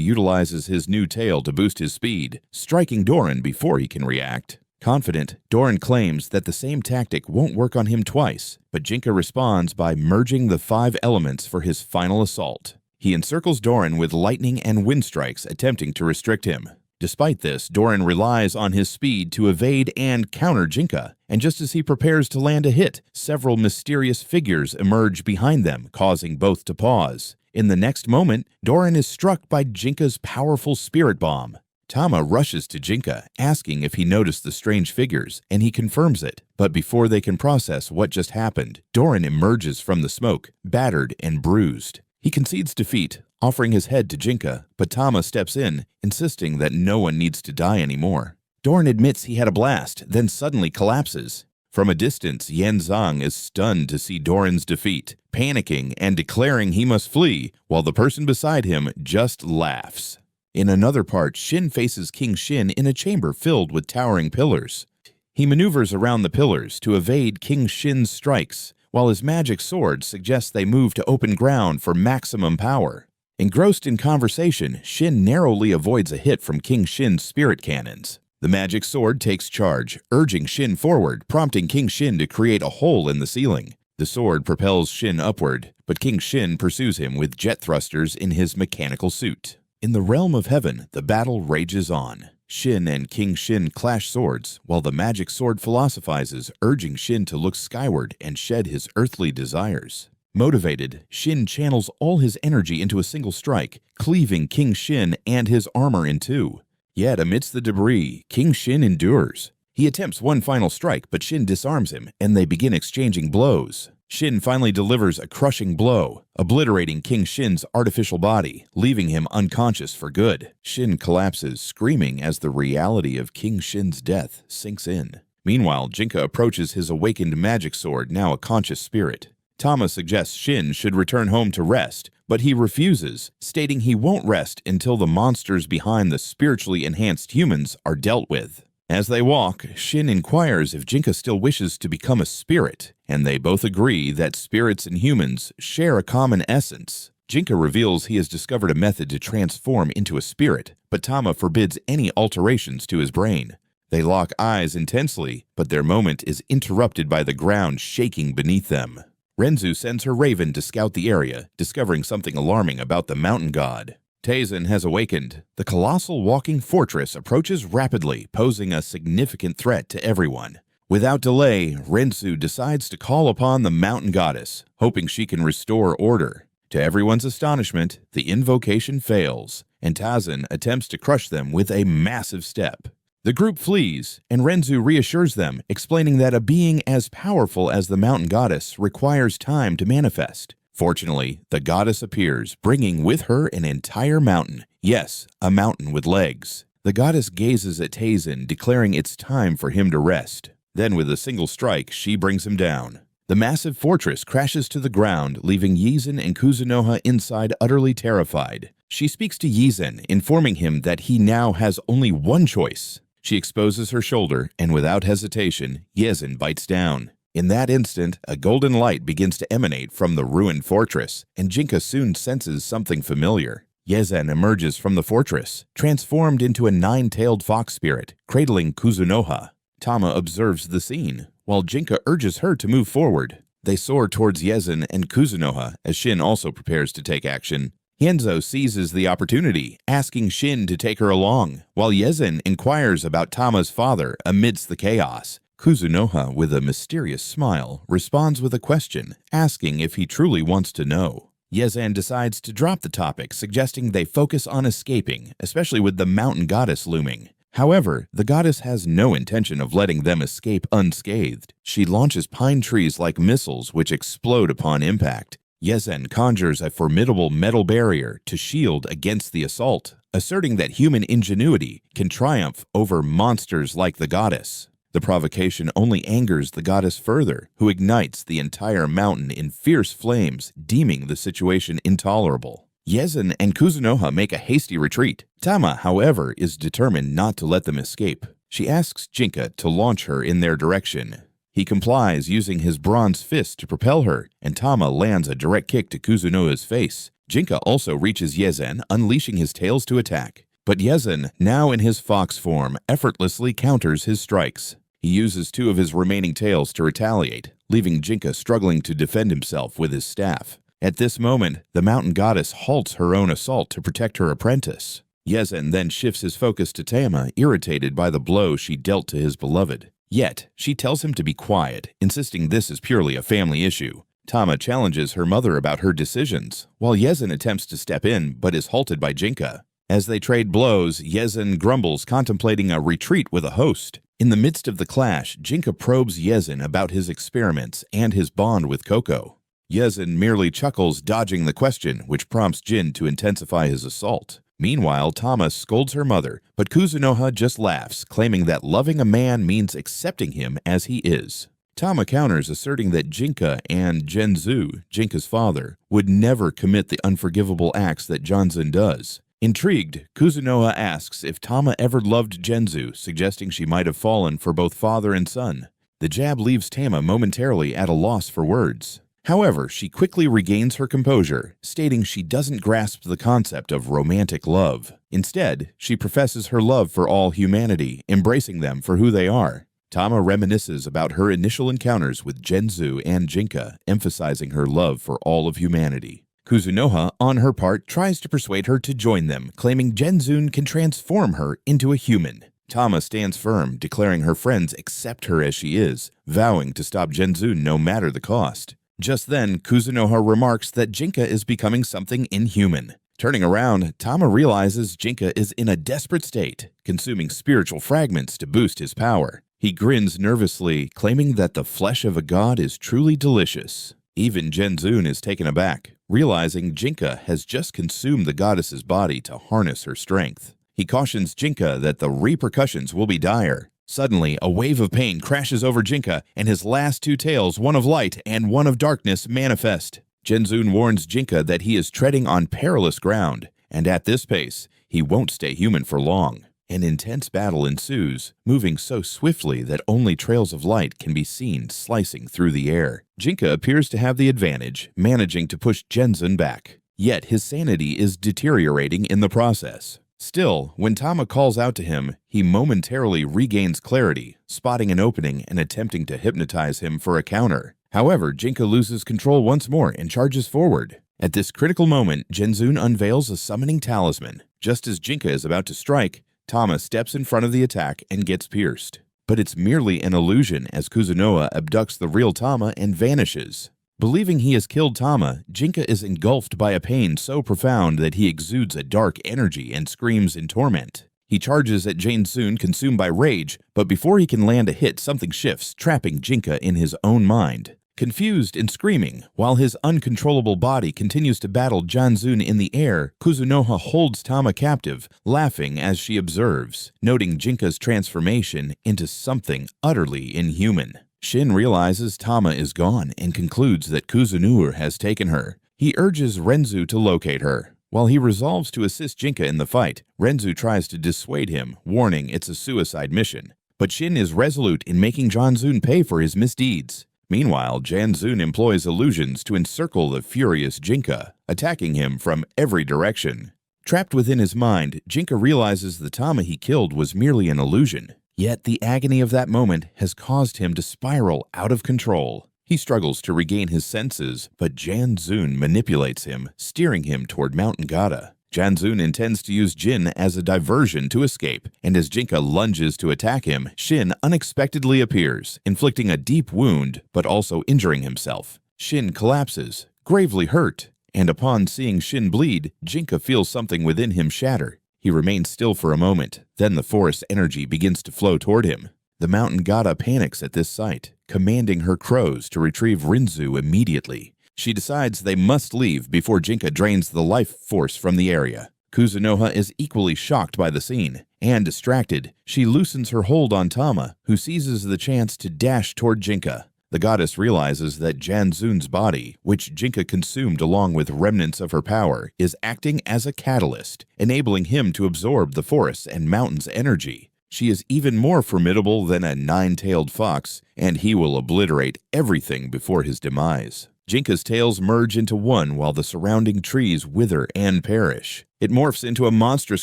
utilizes his new tail to boost his speed, striking Doran before he can react. Confident, Doran claims that the same tactic won't work on him twice, but Jinka responds by merging the 5 elements for his final assault. He encircles Doran with lightning and wind strikes, attempting to restrict him. Despite this, Doran relies on his speed to evade and counter Jinka, and just as he prepares to land a hit, several mysterious figures emerge behind them, causing both to pause. In the next moment, Doran is struck by Jinka's powerful spirit bomb. Tama rushes to Jinka, asking if he noticed the strange figures, and he confirms it. But before they can process what just happened, Doran emerges from the smoke, battered and bruised. He concedes defeat, offering his head to Jinka, but Tama steps in, insisting that no one needs to die anymore. Doran admits he had a blast, then suddenly collapses. From a distance, Yen Zhang is stunned to see Doran's defeat, panicking and declaring he must flee, while the person beside him just laughs. In another part, Shin faces King Shin in a chamber filled with towering pillars. He maneuvers around the pillars to evade King Shin's strikes, while his magic sword suggests they move to open ground for maximum power. Engrossed in conversation, Shin narrowly avoids a hit from King Shin's spirit cannons. The magic sword takes charge, urging Shin forward, prompting King Shin to create a hole in the ceiling. The sword propels Shin upward, but King Shin pursues him with jet thrusters in his mechanical suit. In the realm of heaven, the battle rages on. Shin and King Shin clash swords, while the magic sword philosophizes, urging Shin to look skyward and shed his earthly desires. Motivated, Shin channels all his energy into a single strike, cleaving King Shin and his armor in two. Yet amidst the debris, King Shin endures. He attempts one final strike, but Shin disarms him, and they begin exchanging blows. Shin finally delivers a crushing blow, obliterating King Shin's artificial body, leaving him unconscious for good. Shin collapses, screaming as the reality of King Shin's death sinks in. Meanwhile, Jinka approaches his awakened magic sword, now a conscious spirit. Tama suggests Shin should return home to rest, but he refuses, stating he won't rest until the monsters behind the spiritually enhanced humans are dealt with. As they walk, Shin inquires if Jinka still wishes to become a spirit, and they both agree that spirits and humans share a common essence. Jinka reveals he has discovered a method to transform into a spirit, but Tama forbids any alterations to his brain. They lock eyes intensely, but their moment is interrupted by the ground shaking beneath them. Renzu sends her raven to scout the area, discovering something alarming about the mountain god. Taisen has awakened. The colossal walking fortress approaches rapidly, posing a significant threat to everyone. Without delay, Rensu decides to call upon the mountain goddess, hoping she can restore order. To everyone's astonishment, the invocation fails, and Taisen attempts to crush them with a massive step. The group flees, and Rensu reassures them, explaining that a being as powerful as the mountain goddess requires time to manifest. Fortunately, the goddess appears, bringing with her an entire mountain. Yes, a mountain with legs. The goddess gazes at Taisen, declaring it's time for him to rest. Then with a single strike, she brings him down. The massive fortress crashes to the ground, leaving Yizen and Kuzunoha inside utterly terrified. She speaks to Yizen, informing him that he now has only one choice. She exposes her shoulder, and without hesitation, Yizen bites down. In that instant, a golden light begins to emanate from the ruined fortress, and Jinka soon senses something familiar. Yizen emerges from the fortress, transformed into a nine-tailed fox spirit, cradling Kuzunoha. Tama observes the scene, while Jinka urges her to move forward. They soar towards Yizen and Kuzunoha as Shin also prepares to take action. Hyunzo seizes the opportunity, asking Shin to take her along, while Yizen inquires about Tama's father amidst the chaos. Kuzunoha, with a mysterious smile, responds with a question, asking if he truly wants to know. Yizen decides to drop the topic, suggesting they focus on escaping, especially with the mountain goddess looming. However, the goddess has no intention of letting them escape unscathed. She launches pine trees like missiles which explode upon impact. Yizen conjures a formidable metal barrier to shield against the assault, asserting that human ingenuity can triumph over monsters like the goddess. The provocation only angers the goddess further, who ignites the entire mountain in fierce flames, deeming the situation intolerable. Yizen and Kuzunoha make a hasty retreat. Tama, however, is determined not to let them escape. She asks Jinka to launch her in their direction. He complies, using his bronze fist to propel her, and Tama lands a direct kick to Kuzunoha's face. Jinka also reaches Yizen, unleashing his tails to attack. But Yizen, now in his fox form, effortlessly counters his strikes. He uses two of his remaining tails to retaliate, leaving Jinka struggling to defend himself with his staff. At this moment, the mountain goddess halts her own assault to protect her apprentice. Yizen then shifts his focus to Tama, irritated by the blow she dealt to his beloved. Yet, she tells him to be quiet, insisting this is purely a family issue. Tama challenges her mother about her decisions, while Yizen attempts to step in but is halted by Jinka. As they trade blows, Yizen grumbles, contemplating a retreat with a host. In the midst of the clash, Jinka probes Yizen about his experiments and his bond with Koko. Yizen merely chuckles, dodging the question, which prompts Jin to intensify his assault. Meanwhile, Tama scolds her mother, but Kuzunoha just laughs, claiming that loving a man means accepting him as he is. Tama counters, asserting that Jinka and Genzu, Jinka's father, would never commit the unforgivable acts that Janzen does. Intrigued, Kuzunoha asks if Tama ever loved Genzu, suggesting she might have fallen for both father and son. The jab leaves Tama momentarily at a loss for words. However, she quickly regains her composure, stating she doesn't grasp the concept of romantic love. Instead, she professes her love for all humanity, embracing them for who they are. Tama reminisces about her initial encounters with Genzu and Jinka, emphasizing her love for all of humanity. Kuzunoha, on her part, tries to persuade her to join them, claiming Genzu can transform her into a human. Tama stands firm, declaring her friends accept her as she is, vowing to stop Genzu no matter the cost. Just then, Kuzunoha remarks that Jinka is becoming something inhuman. Turning around, Tama realizes Jinka is in a desperate state, consuming spiritual fragments to boost his power. He grins nervously, claiming that the flesh of a god is truly delicious. Even Genzu is taken aback, realizing Jinka has just consumed the goddess's body to harness her strength. He cautions Jinka that the repercussions will be dire. Suddenly, a wave of pain crashes over Jinka, and his last two tails, one of light and one of darkness, manifest. Genzu warns Jinka that he is treading on perilous ground, and at this pace, he won't stay human for long. An intense battle ensues, moving so swiftly that only trails of light can be seen slicing through the air. Jinka appears to have the advantage, managing to push Genzu back. Yet his sanity is deteriorating in the process. Still, when Tama calls out to him, he momentarily regains clarity, spotting an opening and attempting to hypnotize him for a counter. However, Jinka loses control once more and charges forward. At this critical moment, Genzun unveils a summoning talisman. Just as Jinka is about to strike, Tama steps in front of the attack and gets pierced. But it's merely an illusion as Kuzunoha abducts the real Tama and vanishes. Believing he has killed Tama, Jinka is engulfed by a pain so profound that he exudes a dark energy and screams in torment. He charges at Genzun, consumed by rage, but before he can land a hit, something shifts, trapping Jinka in his own mind. Confused and screaming, while his uncontrollable body continues to battle Genzun in the air, Kuzunoha holds Tama captive, laughing as she observes, noting Jinka's transformation into something utterly inhuman. Shin realizes Tama is gone and concludes that Kuzunoha has taken her. He urges Renzu to locate her. While he resolves to assist Jinka in the fight, Renzu tries to dissuade him, warning it's a suicide mission. But Shin is resolute in making Genzun pay for his misdeeds. Meanwhile, Genzun employs illusions to encircle the furious Jinka, attacking him from every direction. Trapped within his mind, Jinka realizes the Tama he killed was merely an illusion. Yet the agony of that moment has caused him to spiral out of control. He struggles to regain his senses, but Genzun manipulates him, steering him toward Mountain Gata. Genzun intends to use Jin as a diversion to escape, and as Jinka lunges to attack him, Shin unexpectedly appears, inflicting a deep wound, but also injuring himself. Shin collapses, gravely hurt, and upon seeing Shin bleed, Jinka feels something within him shatter. He remains still for a moment, then the forest energy begins to flow toward him. The Mountain Gata panics at this sight, commanding her crows to retrieve Renzu immediately. She decides they must leave before Jinka drains the life force from the area. Kuzunoha is equally shocked by the scene, and distracted, she loosens her hold on Tama, who seizes the chance to dash toward Jinka. The goddess realizes that Genzun's body, which Jinka consumed along with remnants of her power, is acting as a catalyst, enabling him to absorb the forest's and mountain's energy. She is even more formidable than a nine-tailed fox, and he will obliterate everything before his demise. Jinka's tails merge into one while the surrounding trees wither and perish. It morphs into a monstrous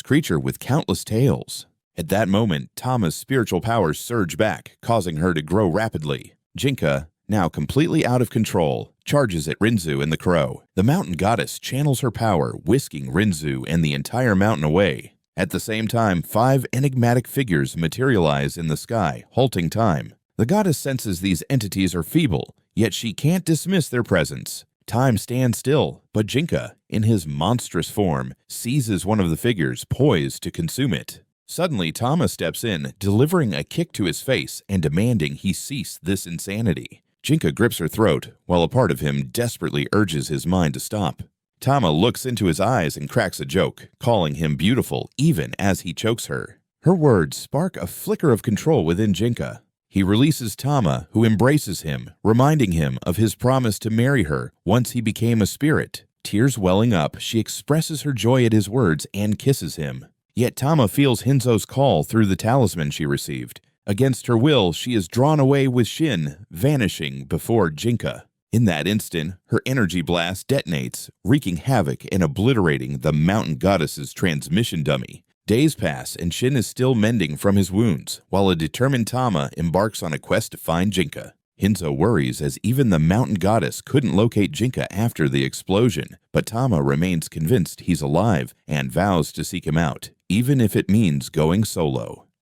creature with countless tails. At that moment, Tama's spiritual powers surge back, causing her to grow rapidly. Jinka, now completely out of control, charges at Renzu and the crow. The mountain goddess channels her power, whisking Renzu and the entire mountain away. At the same time, 5 enigmatic figures materialize in the sky, halting time. The goddess senses these entities are feeble, yet she can't dismiss their presence. Time stands still, but Jinka, in his monstrous form, seizes one of the figures, poised to consume it. Suddenly, Tama steps in, delivering a kick to his face and demanding he cease this insanity. Jinka grips her throat, while a part of him desperately urges his mind to stop. Tama looks into his eyes and cracks a joke, calling him beautiful even as he chokes her. Her words spark a flicker of control within Jinka. He releases Tama, who embraces him, reminding him of his promise to marry her once he became a spirit. Tears welling up, she expresses her joy at his words and kisses him. Yet Tama feels Hinzo's call through the talisman she received. Against her will, she is drawn away with Shin, vanishing before Jinka. In that instant, her energy blast detonates, wreaking havoc and obliterating the mountain goddess's transmission dummy. Days pass and Shin is still mending from his wounds, while a determined Tama embarks on a quest to find Jinka. Hinzo worries as even the mountain goddess couldn't locate Jinka after the explosion, but Tama remains convinced he's alive and vows to seek him out, even if it means going solo.